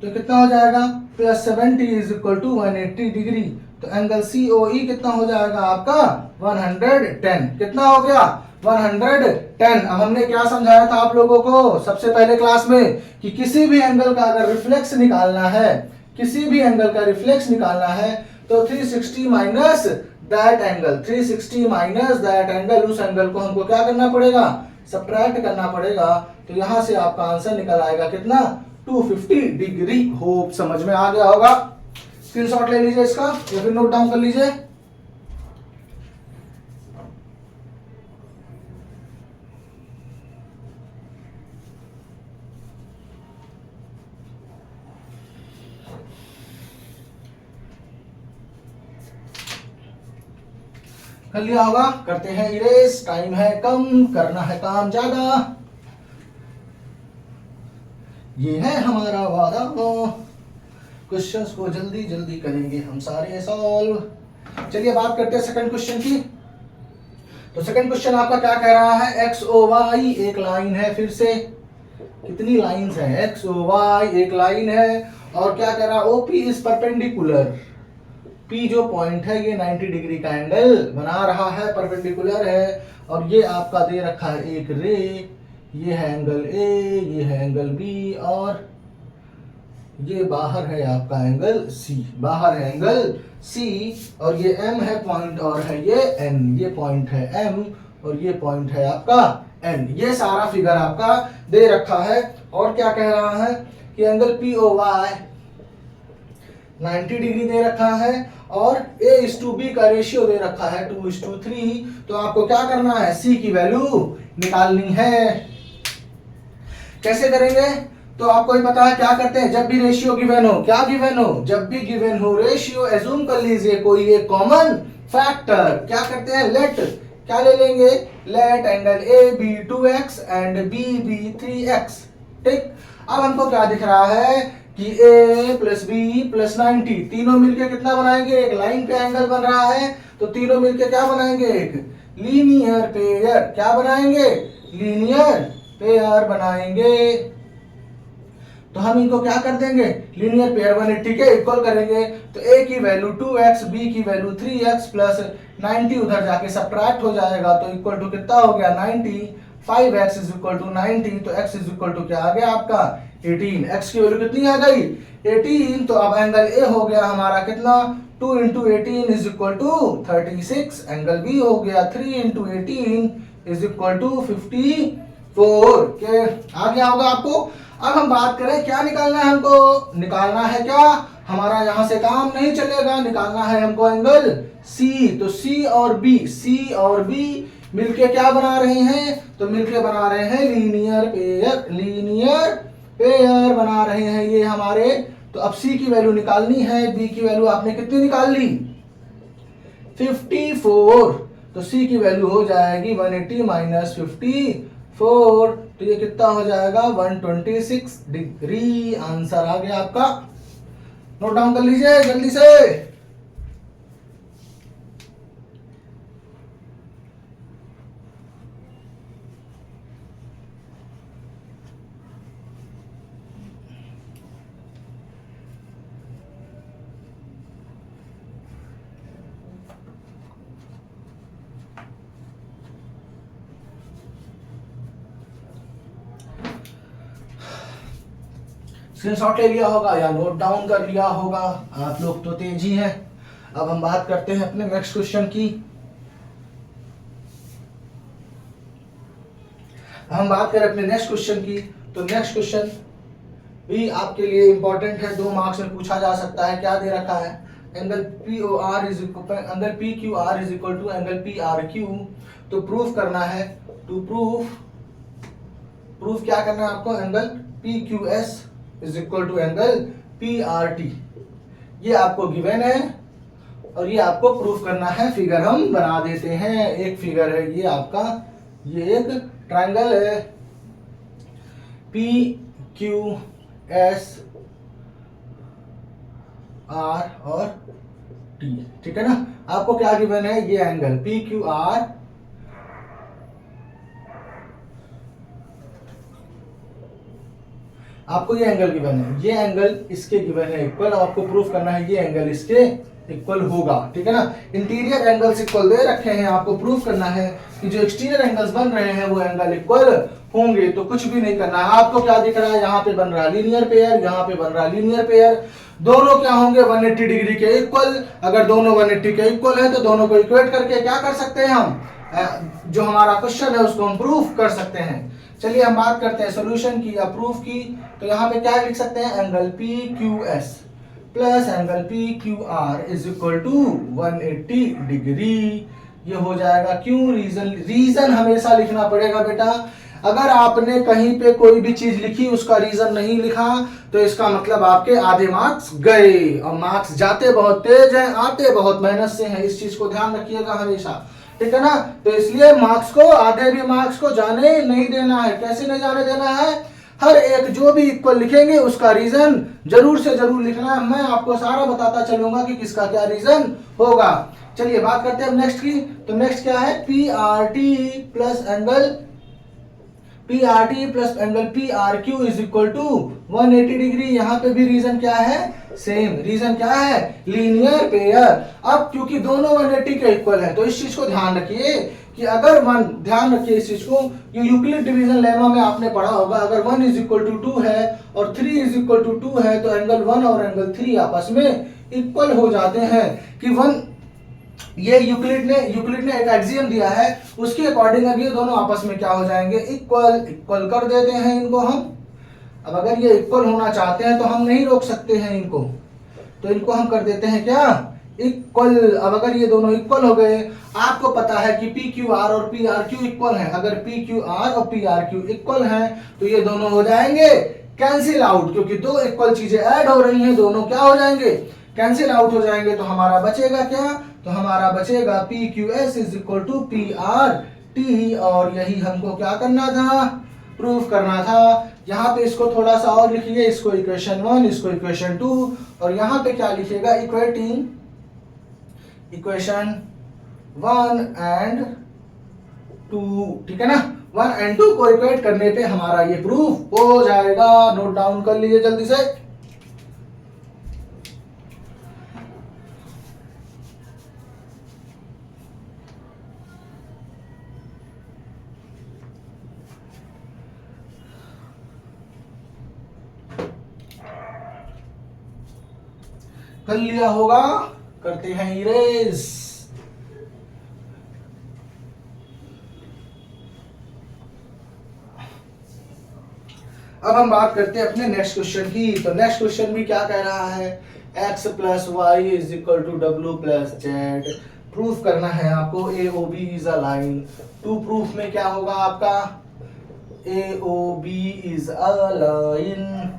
तो कितना हो जाएगा, plus 70 is equal to 180 degree. तो एंगल COE कितना हो जाएगा आपका, 110। कितना हो गया, 110। अब हमने क्या समझाया था आप लोगों को सबसे पहले क्लास में कि किसी भी एंगल का अगर रिफ्लेक्स निकालना है, किसी भी एंगल का रिफ्लेक्स निकालना है तो 360 minus that angle, 360 minus that angle, उस एंगल को हमको क्या करना पड़ेगा, सबट्रैक्ट करना पड़ेगा। तो यहां से आपका आंसर निकल आएगा कितना, 250 डिग्री। होप समझ में आ गया होगा। स्क्रीनशॉट ले लीजिए इसका या फिर नोट डाउन कर लीजिए। कर लिया होगा, करते हैं इरेज, टाइम है कम, करना है काम ज्यादा, ये है हमारा वादा। क्वेश्चंस को जल्दी जल्दी करेंगे हम सारे सॉल्व। चलिए बात करते हैं सेकंड क्वेश्चन की। तो सेकंड क्वेश्चन आपका क्या कह रहा है, XOY एक लाइन है। फिर से कितनी लाइंस है, XOY एक लाइन है और क्या कह रहा है, OP इज परपेंडिकुलर। P जो पॉइंट है ये 90 डिग्री का एंगल बना रहा है, परपेंडिकुलर है। और ये आपका दे रखा है एक रे, ये है एंगल A, ये है एंगल B और ये बाहर है आपका एंगल C, बाहर है एंगल C। और ये M है पॉइंट और है ये N, ये पॉइंट है M और ये पॉइंट है आपका N। ये सारा फिगर आपका दे रखा है। और क्या कह रहा है कि एंगल POY 90 डिग्री दे रखा है और A/B का रेशियो दे रखा है 2:3। तो आपको क्या करना है, C की वैल्यू निकालनी है। कैसे करेंगे, तो आपको ही पता है क्या करते हैं, जब भी रेशियो गिवन हो, क्या गिवन हो, जब भी गिवन हो रेशियो एज्यूम कर लीजिए कोई एक कॉमन फैक्टर। क्या करते हैं, लेट, क्या ले लेंगे, let angle A be 2x and B be 3x। ठीक, अब हमको क्या दिख रहा है कि A प्लस B प्लस 90 तीनों मिलके कितना बनाएंगे, एक लाइन पे एंगल बन रहा है। तो तीनों मिलके क्या बनाएंगे, एक लीनियर पेयर। क्या बनाएंगे, लीनियर पेयर बनाएंगे। तो हम इनको क्या कर देंगे, लीनियर पेयर बने, ठीक है, इक्वल करेंगे। तो A की वैल्यू 2x, B की वैल्यू 3x प्लस 90 उधर जाके सब्ट्रैक्ट हो जाएगा। तो इक्वल टू कितना हो गया, 90। 5x is equal to 90। तो x इज इक्वल टू क्या आ गया आपका, 18। x की वैल्यू कितनी आ गई, 18। तो अब एंगल A हो गया हमारा कितना, 2 × 18 is equal to 36। Angle B हो गया 3 × 18 इज इक्वल टू 54 के आ गया होगा आपको। अब हम बात करें क्या निकालना है हमको, निकालना है क्या, हमारा यहां से काम नहीं चलेगा, निकालना है हमको एंगल C। तो C और B मिलके क्या बना रहे हैं, तो मिलके बना रहे हैं लीनियर पेयर, लीनियर पेयर बना रहे हैं ये हमारे। तो अब C की वैल्यू निकालनी है, B की वैल्यू आपने कितनी निकाल ली, 54। तो C की वैल्यू हो जाएगी 180 माइनस 54। तो ये कितना हो जाएगा, 126 डिग्री। आंसर आ गया आपका, नोट डाउन कर लीजिए जल्दी से। स्क्रीनशॉट ले लिया होगा या नोट डाउन कर लिया होगा, आप लोग तो तेज ही हैं। अब हम बात करते हैं अपने नेक्स्ट क्वेश्चन की। हम बात करें अपने नेक्स्ट क्वेश्चन की, तो नेक्स्ट क्वेश्चन भी आपके लिए इंपॉर्टेंट है, 2 मार्क्स में पूछा जा सकता है। क्या दे रखा है, angle POR is angle PQR is equal to angle PRQ। तो प्रूफ करना है, टू प्रूफ क्या करना है आपको, angle PQS is equal to angle PRT। ये आपको गिवन है और ये आपको प्रूफ करना है। फिगर हम बना देते हैं। एक फिगर है ये आपका, ये एक ट्रायंगल है PQS R और T, ठीक है ना। आपको क्या गिवन है, ये एंगल PQR आपको ये एंगल गिवन है, ये एंगल इसके गिवन है इक्वल। आपको प्रूफ करना है ये एंगल इसके इक्वल होगा, ठीक है ना। इंटीरियर एंगल्स इक्वल दे रखे हैं, आपको प्रूफ करना है कि जो एक्सटीरियर एंगल्स बन रहे हैं वो एंगल इक्वल होंगे। तो कुछ भी नहीं करना है, आपको क्या दिख रहा है, यहाँ पे बन रहा है लीनियर पेयर, यहाँ पे बन रहा है लीनियर पेयर। दोनों क्या होंगे, 180 डिग्री के इक्वल। अगर दोनों 180 के इक्वल है तो दोनों को इक्वेट करके क्या कर सकते हैं हम, जो हमारा क्वेश्चन है उसको हम प्रूफ कर सकते हैं। चलिए हम बात करते हैं सॉल्यूशन की या प्रूफ की। तो यहाँ पे क्या लिख सकते हैं, angle PQS plus angle PQR is equal to 180 degree. ये हो जाएगा, क्यों, रीजन हमेशा लिखना पड़ेगा बेटा। अगर आपने कहीं पे कोई भी चीज लिखी उसका रीजन नहीं लिखा तो इसका मतलब आपके आधे मार्क्स गए। और मार्क्स जाते बहुत तेज हैं, आते बहुत मेहनत से हैं, इस चीज को ध्यान रखिएगा हमेशा, ठीक है ना। तो इसलिए मार्क्स को, आधे भी मार्क्स को जाने नहीं देना है। कैसे नहीं जाने देना है, हर एक जो भी इक्वल लिखेंगे उसका रीजन जरूर से जरूर लिखना है। मैं आपको सारा बताता चलूंगा कि किसका क्या रीजन होगा। चलिए बात करते हैं अब नेक्स्ट की। तो नेक्स्ट क्या है, PRT plus angle PRQ is equal to 180 degree. यहाँ पे भी रीजन क्या है, सेम रीजन क्या है, लीनियर पेयर। अब क्योंकि दोनों 180 के इक्वल है तो इस चीज को ध्यान रखिए कि अगर ध्यान रखिए इस चीज को, ये यूक्लिड डिवीजन लेमा में आपने पढ़ा होगा। अगर 1 इज इक्वल टू 2 है और 3 इज इक्वल टू 2 है तो एंगल 1 और एंगल 3 आपस में इक्वल हो जाते हैं। कि 1, ये यूक्लिड ने एक एक्सियम दिया है, उसके अकॉर्डिंग अब ये दोनों आपस में क्या हो जाएंगे, इक्वल कर देते हैं इनको हम। अब अगर ये इक्वल होना चाहते हैं तो हम नहीं रोक सकते हैं इनको, तो इनको हम कर देते हैं क्या, इक्वल। अब अगर ये दोनों इक्वल हो गए, आपको पता है कि PQR और PRQ इक्वल हैं। अगर PQR और PRQ इक्वल हैं तो ये दोनों हो जाएंगे कैंसिल आउट, क्योंकि दो इक्वल चीजें ऐड हो रही हैं, दोनों क्या हो जाएंगे, कैंसिल आउट हो जाएंगे। तो हमारा बचेगा क्या, तो हमारा बचेगा PQS is equal to PRT। और यही हमको क्या करना था, प्रूफ करना था। यहाँ पे इसको थोड़ा सा और लिखिए, इसको इक्वेशन 1, इसको इक्वेशन 2, और यहाँ पे क्या लिखिएगा, इक्वेटिंग इक्वेशन 1 एंड 2, ठीक है ना। 1 एंड 2 को इक्वेट करने पे हमारा ये प्रूफ हो जाएगा। नोट डाउन कर लीजिए जल्दी से। कर लिया होगा, करते हैं इरेज। अब हम बात करते हैं अपने नेक्स्ट क्वेश्चन की। तो नेक्स्ट क्वेश्चन भी क्या कह रहा है, x plus Y is equal to W plus z. Proof करना है आपको AOB is a line. To proof में क्या होगा आपका, AOB इज अ लाइन।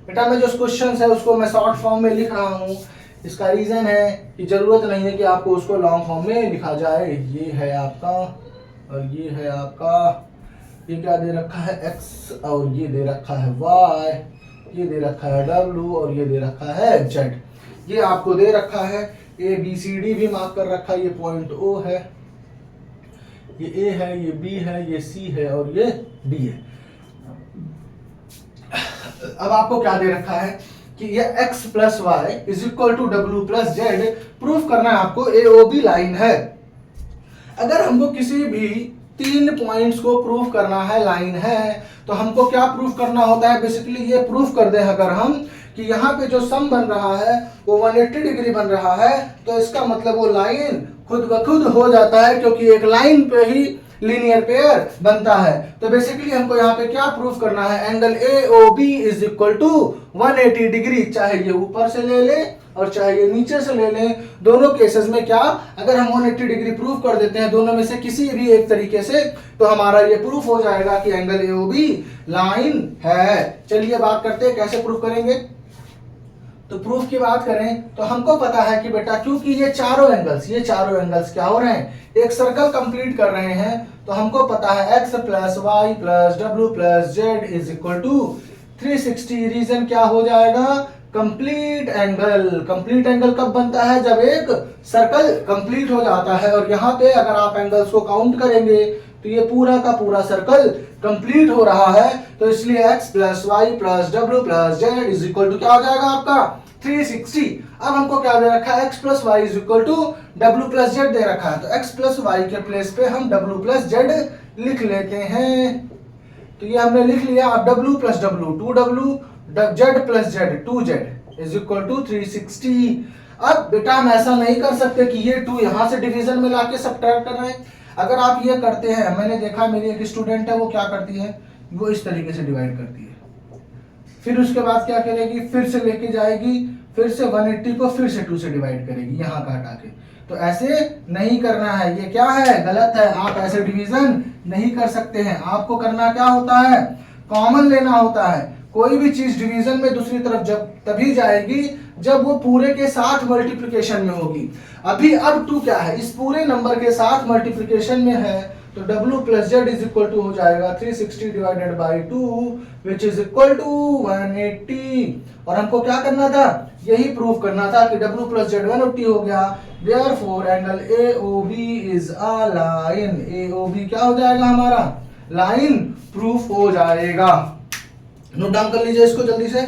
बेटा मैं जो क्वेश्चन है उसको मैं शॉर्ट फॉर्म में लिख रहा हूँ, इसका रीजन है कि जरूरत नहीं है कि आपको उसको लॉन्ग फॉर्म में लिखा जाए। ये है आपका और ये है आपका, ये क्या दे रखा है, x और ये दे रखा है y, ये दे रखा है W और ये दे रखा है z। ये आपको दे रखा है, ABCD भी मार्क कर रखा है, ये पॉइंट O है, ये A है, ये B है, ये C है और ये D है। अब आपको क्या दे रखा है कि ये x plus Y is equal to W plus z. Proof करना है आपको AOB लाइन है। अगर हमको किसी भी 3 पॉइंट्स को प्रूफ करना है, लाइन है। तो हमको क्या प्रूफ करना होता है, बेसिकली ये प्रूफ कर दें अगर हम कि यहाँ पे जो सम बन रहा है वो 180 डिग्री बन रहा है, तो इसका मतलब वो लाइन खुद ब खुद हो जाता है, क्योंकि एक लाइन पे ही लीनियर पेयर बनता है। तो बेसिकली हमको यहाँ पे क्या प्रूफ करना है, angle AOB is equal to 180 degree, चाहे ये ऊपर से ले ले और चाहे ये नीचे से ले लें, दोनों केसेस में क्या, अगर हम 180 डिग्री प्रूफ कर देते हैं दोनों में से किसी भी एक तरीके से, तो हमारा ये प्रूफ हो जाएगा कि एंगल AOB लाइन है। चलिए बात करते हैं कैसे प्रूफ करेंगे। तो प्रूफ की बात करें तो हमको पता है कि बेटा क्योंकि ये चारों एंगल्स क्या हो रहे हैं, एक सर्कल कंप्लीट कर रहे हैं, तो हमको पता है x प्लस वाई प्लस डब्ल्यू plus Z is equal to 360। Reason क्या हो जाएगा, कंप्लीट एंगल। कंप्लीट एंगल कब बनता है, जब एक सर्कल कंप्लीट हो जाता है। और यहाँ पे अगर आप एंगल्स को काउंट करेंगे तो ये पूरा का पूरा सर्कल कंप्लीट हो रहा है, तो इसलिए x प्लस वाई प्लस डब्ल्यू plus Z is equal to क्या हो जाएगा आपका 360। अब हमको क्या दे रखा है, x plus Y is equal to W plus Z दे रखा है, तो x प्लस वाई के प्लेस पे हम डब्ल्यू प्लस जेड लिख लेते हैं। तो ये हमने लिख लिया। अब W plus W 2w, Z plus Z 2z is equal to 360। अब बेटा हम ऐसा नहीं कर सकते कि ये 2 यहां से डिवीजन में लाके सब्ट्रैक्ट कर रहे हैं। अगर आप ये करते हैं, मैंने देखा मेरी एक स्टूडेंट है वो क्या करती है, वो इस तरीके से डिवाइड करती है, फिर उसके बाद क्या करेगी, फिर से लेके जाएगी, फिर से 180 को फिर से 2 से डिवाइड करेगी यहाँ का हटा के। तो ऐसे नहीं करना है, ये क्या है, गलत है। आप ऐसे डिवीजन नहीं कर सकते हैं। आपको करना क्या होता है, कॉमन लेना होता है। कोई भी चीज डिवीजन में दूसरी तरफ जब तभी जाएगी जब वो पूरे के साथ मल्टीप्लिकेशन में होगी। अभी अब 2 क्या है, इस पूरे नंबर के साथ मल्टीप्लिकेशन में है, तो w plus Z is equal to हो जाएगा 360 divided by 2 which is equal to 180। और हमको क्या करना था, यही प्रूफ करना था कि w प्लस जेड 180 हो गया। Therefore angle AOB is a line. AOB क्या हो जाएगा हमारा, लाइन प्रूफ हो जाएगा। नोट डाउन कर लीजिए इसको जल्दी से।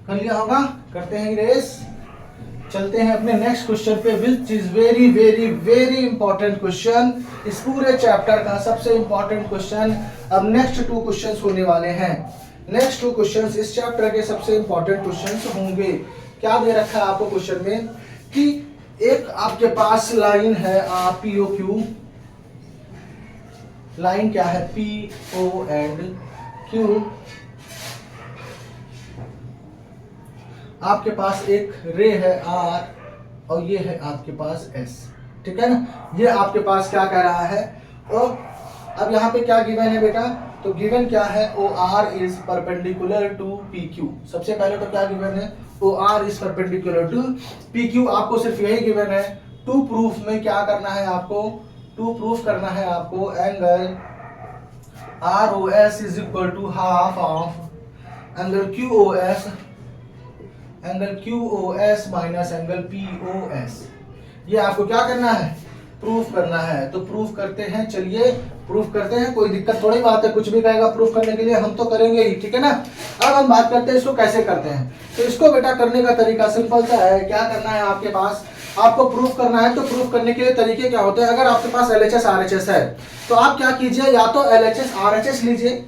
कर लिया होगा, करते हैं रेस, चलते हैं अपने नेक्स्ट क्वेश्चन पे, which is very very very important question, इस पूरे चैप्टर का सबसे इंपॉर्टेंट क्वेश्चन। अब नेक्स्ट 2 क्वेश्चंस होने वाले हैं। नेक्स्ट 2 क्वेश्चंस इस चैप्टर के सबसे इंपॉर्टेंट क्वेश्चंस होंगे। क्या दे रखा है आपको क्वेश्चन में कि एक आपके पास लाइन है POQ, लाइन क्या है PO एंड Q, आपके पास एक रे है R और ये है आपके पास S, ठीक है ना। ये आपके पास क्या कह रहा है, और अब यहाँ पे क्या गिवन है बेटा, तो गिवन क्या है, OR is perpendicular to PQ। सबसे पहले तो क्या गिवन है, OR is perpendicular to PQ। आपको सिर्फ यही गिवन है। टू प्रूफ में क्या करना है आपको, टू प्रूफ करना है आपको angle ROS is equal to half of angle QOS minus angle POS। ये आपको क्या करना है, प्रूफ करना है। तो प्रूफ करते हैं, चलिए प्रूफ करते हैं, कोई दिक्कत थोड़ी बात है, कुछ भी कहेगा प्रूफ करने के लिए, हम तो करेंगे ही, ठीक है ना। अब हम बात करते हैं इसको कैसे करते हैं। तो इसको बेटा करने का तरीका सिंपल सा है। क्या करना है आपके पास, आपको प्रूफ करना है, तो प्रूफ करने के लिए तरीके क्या होते हैं। अगर आपके पास LHS RHS है तो आप क्या कीजिए, या तो LHS RHS लीजिए,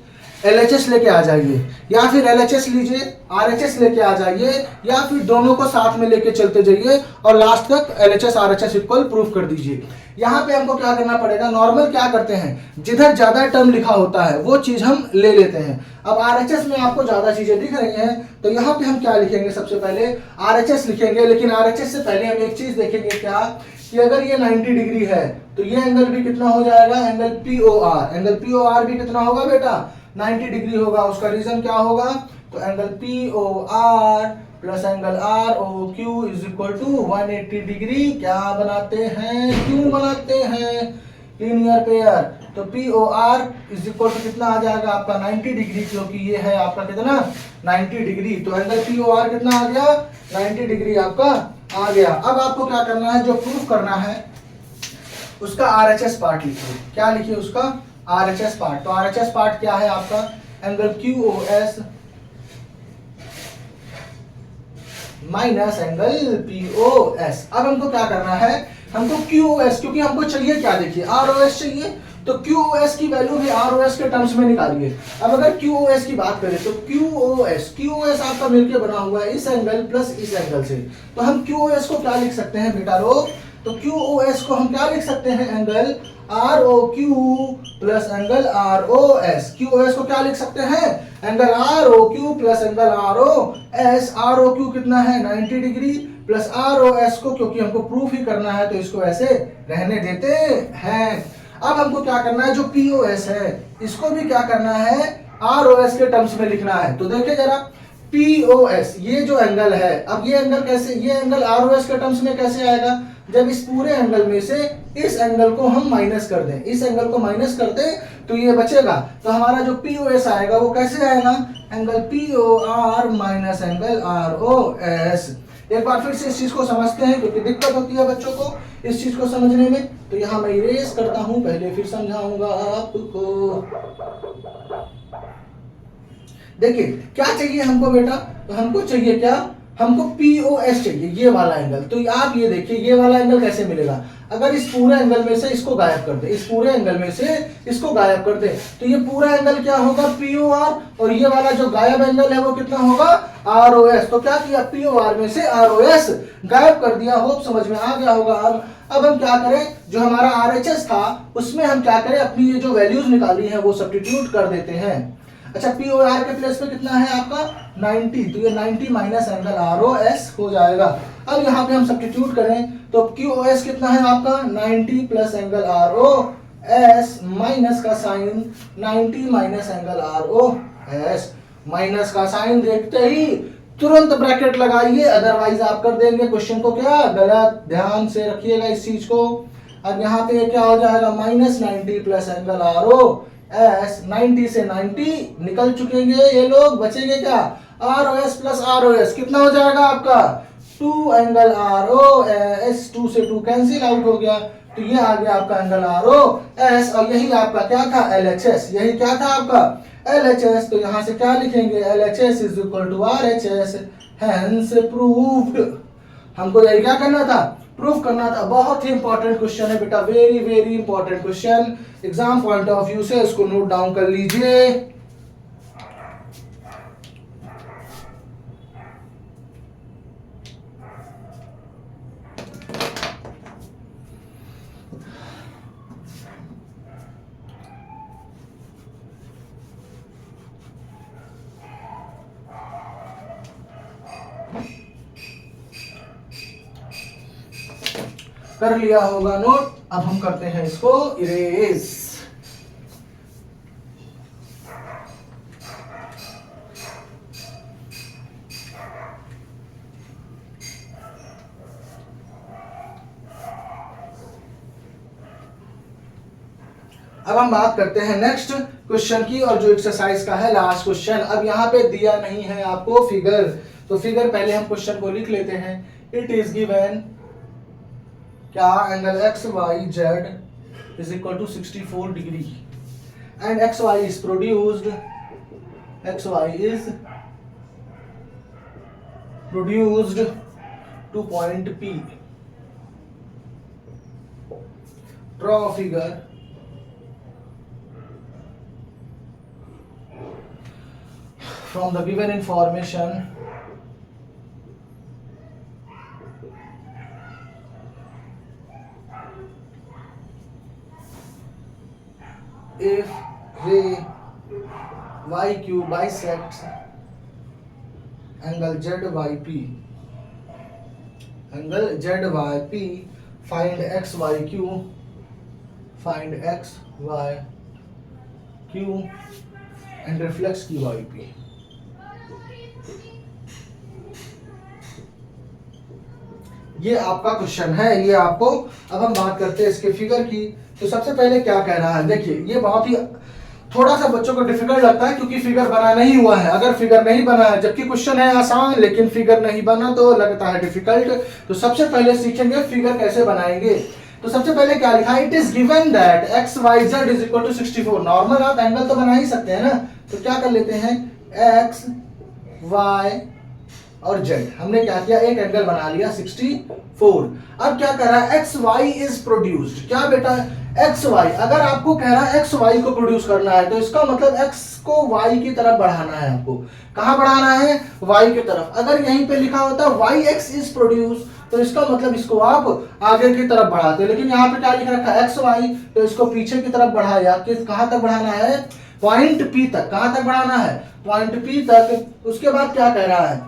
LHS लेके आ जाइए, या फिर LHS लीजिए RHS लेके आ जाइए, या फिर दोनों को साथ में लेके चलते जाइए और लास्ट तक LHS RHS इक्वल प्रूफ कर दीजिए। यहाँ पे हमको क्या करना पड़ेगा, नॉर्मल क्या करते हैं, जिधर ज्यादा टर्म लिखा होता है वो चीज हम ले लेते हैं। अब RHS में आपको ज्यादा चीजें दिख रही हैं, तो यहाँ पे हम क्या लिखेंगे, सबसे पहले RHS लिखेंगे। लेकिन RHS से पहले हम एक चीज देखेंगे क्या, कि अगर ये 90 डिग्री है तो ये एंगल भी कितना हो जाएगा, एंगल POR। एंगल POR भी कितना होगा बेटा, 90 डिग्री होगा। उसका रीजन क्या होगा, तो angle POR plus angle ROQ is equal to 180 degree क्या बनाते हैं, क्यों बनाते हैं, लीनियर पेयर। तो POR इज इक्वल टू कितना आ जाएगा आपका 90 डिग्री, क्योंकि ये है आपका कितना 90 डिग्री। तो एंगल POR कितना आ गया, 90 डिग्री आपका आ गया। अब आपको क्या करना है, जो प्रूफ करना है उसका RHS पार्ट लिखिए। क्या लिखिए उसका? RHS part. तो RHS पार्ट क्या है आपका? Angle QoS minus angle POS। अब हमको क्या करना है? हमको QoS, क्योंकि हमको चाहिए क्या, देखिए ROS चाहिए, तो QoS की वैल्यू भी ROS के टर्म्स में निकालिए। अब अगर QoS की बात करें तो QoS आपका मिलके बना हुआ है इस एंगल प्लस इस एंगल से। तो हम QoS को क्या लिख सकते हैं बेटा लोग? तो QoS को हम क्या लिख सकते हैं? Angle ROQ plus angle ROS। QoS को क्या लिख सकते हैं? Angle ROQ plus angle ROS। ROQ कितना है? 90 डिग्री, प्लस ROS को क्योंकि हमको प्रूफ ही करना है तो इसको ऐसे रहने देते हैं। अब हमको क्या करना है? जो POS है इसको भी क्या करना है? ROS के टर्म्स में लिखना है। तो देखिए जरा, POS ये जो एंगल है, अब ये एंगल कैसे, ये एंगल ROS के टर्म्स में कैसे आएगा? जब इस पूरे एंगल में से इस एंगल को हम माइनस कर दें, इस एंगल को माइनस कर दें तो ये बचेगा। तो हमारा जो POS आएगा वो कैसे आएगा? Angle POR minus angle ROS। एक बार फिर से इस चीज को समझते हैं क्योंकि दिक्कत होती है बच्चों को इस चीज को समझने में। तो यहां मैं इरेज करता हूं, पहले फिर समझाऊंगा आपको। देखिए क्या चाहिए हमको बेटा? तो हमको चाहिए क्या? हमको POS चाहिए, ये वाला एंगल। तो आप ये देखिए ये वाला एंगल कैसे मिलेगा? अगर इस पूरे एंगल में से इसको गायब कर दे, इस पूरे एंगल में से इसको गायब कर दे, तो ये पूरा एंगल क्या होगा? POR, और ये वाला जो गायब एंगल है वो कितना होगा? ROS। तो क्या किया? POR में से ROS गायब कर दिया। होप समझ में आ गया होगा। अब हम क्या करें? जो हमारा RHS था उसमें हम क्या करें? अपनी ये जो वैल्यूज निकाली है वो सब्स्टिट्यूट कर देते हैं। अच्छा, POR के प्लेस पे कितना है आपका? 90। तो ये 90 माइनस एंगल ROS हो जाएगा। अब यहाँ पे हम सब्स्टिट्यूट करें तो QoS कितना है आपका? 90 प्लस एंगल ROS माइनस का sign 90 minus angle ROS। Minus का साइन देखते ही तुरंत ब्रैकेट लगाइए, अदरवाइज आप कर देंगे क्वेश्चन को क्या गलत। ध्यान से रखिएगा इस चीज को। अब यहाँ पे क्या हो जाएगा? Minus 90 plus angle ROS। 90 से 90 निकल चुकेंगे ये लोग, बचेंगे क्या? ROS प्लस ROS कितना हो जाएगा आपका? 2 एंगल ROS। 2 से 2 कैंसिल आउट हो गया, तो ये आ गया आपका एंगल ROS। और यही आपका क्या था? LHS। यही क्या था आपका? LHS। तो यहां से क्या लिखेंगे? LHS is equal to RHS, hence proved. हमको यही क्या करना था? प्रूफ करना था। बहुत ही इंपॉर्टेंट क्वेश्चन है बेटा, very very important question. Exam point of view से इसको नोट डाउन कर लीजिए। कर लिया होगा नोट। अब हम करते हैं इसको इरेज। अब हम बात करते हैं नेक्स्ट क्वेश्चन की, और जो एक्सरसाइज का है लास्ट क्वेश्चन। अब यहाँ पे दिया नहीं है आपको फिगर, तो फिगर पहले हम क्वेश्चन को लिख लेते हैं। इट इज गिवन क्या? Angle XYZ is equal to 64 degree and XY is produced, XY is produced to point P। Draw figure from the given information if ray YQ bisects angle ZYP, angle ZYP, find XYQ, find XYQ and reflex QYP। ये आपका क्वेश्चन है, ये आपको। अब हम बात करते हैं इसके फिगर की। तो सबसे पहले क्या कह रहा है? देखिए ये बहुत ही थोड़ा सा बच्चों को डिफिकल्ट लगता है क्योंकि फिगर बना नहीं हुआ है। अगर फिगर नहीं बना है, जबकि क्वेश्चन है आसान लेकिन फिगर नहीं बना तो लगता है डिफिकल्ट। तो सबसे पहले सीखेंगे फिगर कैसे बनाएंगे। तो सबसे पहले क्या लिखा है, it is given that X Y Z is equal to 64। Normal आप एंगल तो बना ही सकते हैं ना, तो क्या कर लेते हैं, एक्स वाई और जेड, हमने क्या किया, एक एंगल बना लिया 64। अब क्या कर रहा है, एक्स वाई इज प्रोड्यूस्ड, क्या बेटा, एक्स वाई, अगर आपको कह रहा है एक्स वाई को प्रोड्यूस करना है तो इसका मतलब एक्स को वाई की तरफ बढ़ाना है, आपको कहां बढ़ाना है, वाई की तरफ। अगर यहीं पे लिखा होता वाई एक्स इज प्रोड्यूस तो इसका मतलब इसको आप आगे की तरफ बढ़ाते, लेकिन यहाँ पे क्या लिख रखा है, एक्स वाई, तो इसको पीछे की तरफ बढ़ाया, किस कहां तक बढ़ाना है, पॉइंट पी तक, कहां तक बढ़ाना है, पॉइंट पी तक। उसके बाद क्या कह रहा है,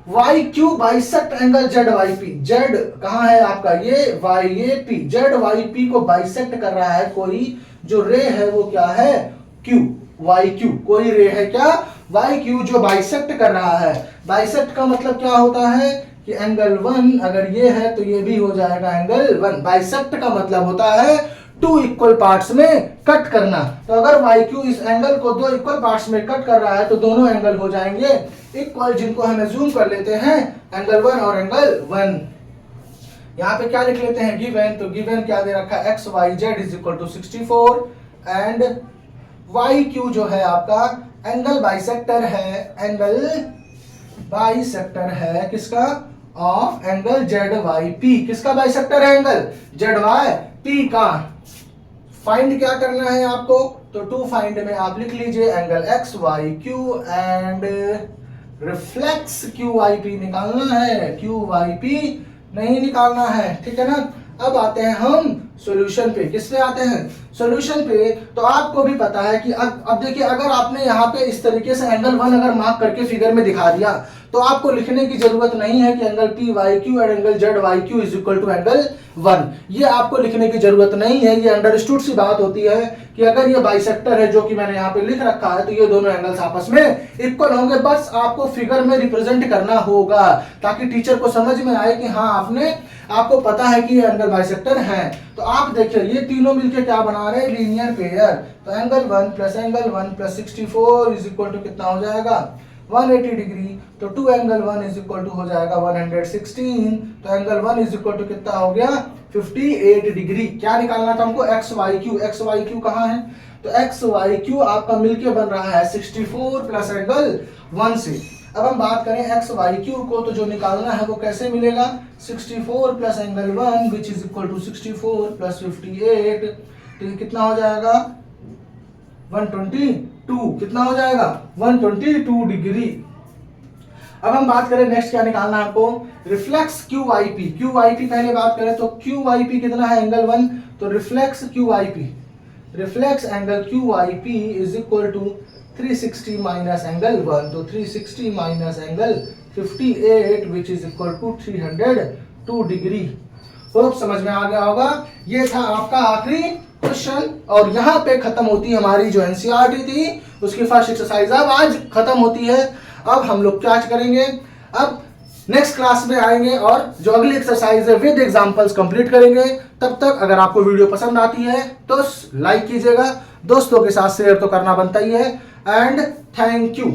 Y Q bisect angle Z Y P, Z कहां है आपका, ये वाई ये पी, जेड वाई पी को बाइसेक्ट कर रहा है कोई जो रे है, वो क्या है, क्यू, वाई क्यू, कोई रे है क्या, वाई क्यू, जो बाइसेक्ट कर रहा है। बाइसेक्ट का मतलब क्या होता है कि एंगल 1 अगर ये है तो ये भी हो जाएगा एंगल 1। बाइसेक्ट का मतलब होता है टू इक्वल पार्ट्स में कट करना। तो अगर वाई क्यू इस एंगल को दो इक्वल पार्ट्स में कट कर रहा है तो दोनों एंगल हो जाएंगे इक्वल, जिनको हम जूम कर लेते हैं एंगल 1 और एंगल 1। यहाँ पे क्या लिख लेते हैं, गिवन, तो गिवन क्या दे रखा है, X Y Z is equal to 64 and Y Q जो है आपका एंगल बाइसेक्टर है, एंगल बाइसेक्टर है किसका, of angle Z Y P, किसका बाइसेक्टर है, एंगल जेड वाई पी का। फाइंड क्या करना है आपको, तो टू फाइंड में आप लिख लीजिए angle X Y Q and reflex Q Y P निकालना है, क्यू वाई पी नहीं निकालना है, ठीक है ना। अब आते हैं हम सॉल्यूशन पे, किस पे आते हैं, सॉल्यूशन पे। तो आपको भी पता है कि अब देखिए, अगर आपने यहाँ पे इस तरीके से एंगल 1 अगर मार्क करके फिगर में दिखा दिया तो आपको लिखने की जरूरत नहीं है कि angle P Y Q and angle Z Y Q is equal to angle 1, ये आपको लिखने की जरूरत नहीं है। ये अंडरस्टूड सी बात होती है कि अगर ये बाइसेक्टर है जो कि मैंने यहाँ पे लिख रखा है तो ये दोनों एंगल्स आपस में इक्वल होंगे, बस आपको फिगर में रिप्रेजेंट करना होगा ताकि टीचर को समझ में आए कि हाँ आपको पता है कि ये एंगल बाइसेक्टर है। तो आप देखिए ये तीनों मिलके क्या बना रहे हैं, लीनियर पेयर। तो angle 1 plus angle 1 plus 64 is equal to कितना हो जाएगा, 180 डिग्री। तो 2 एंगल 1 इज इक्वल टू हो जाएगा 116। तो एंगल 1 इज इक्वल टू कितना हो गया, 58 डिग्री। क्या निकालना था हमको, X Y Q, X Y Q कहाँ है, तो एक्स वाई क्यू आपका मिलके बन रहा है 64 प्लस एंगल 1 से। अब हम बात करें एक्स वाई क्यू को, तो जो निकालना है वो कैसे मिलेगा, 64 plus angle 1 which is equal to 64 plus 58, तो ये कितना हो जाएगा 122, कितना हो जाएगा 122 डिग्री। अब हम बात करें नेक्स्ट क्या निकालना है आपको, reflex Q Y P. Q Y P पहले बात करें तो क्यू वाई पी कितना है, एंगल 1, तो reflex Q Y P, reflex angle Q Y P is equal to 360 minus angle 1, तो 360 minus angle 58 which is equal to 302 degree. Hope समझ में आ गया होगा। ये था आपका आखिरी क्वेश्चन और यहाँ पे खत्म होती है हमारी जो एनसीईआरटी थी उसकी फर्स्ट एक्सरसाइज अब आज खत्म होती है। अब हम लोग क्या करेंगे, अब नेक्स्ट क्लास में आएंगे और जो अगली एक्सरसाइज है विद एग्जांपल्स कंप्लीट करेंगे। तब तक अगर आपको वीडियो पसंद आती है तो लाइक कीजिएगा, दोस्तों के साथ शेयर तो करना बनता ही है। And thank you.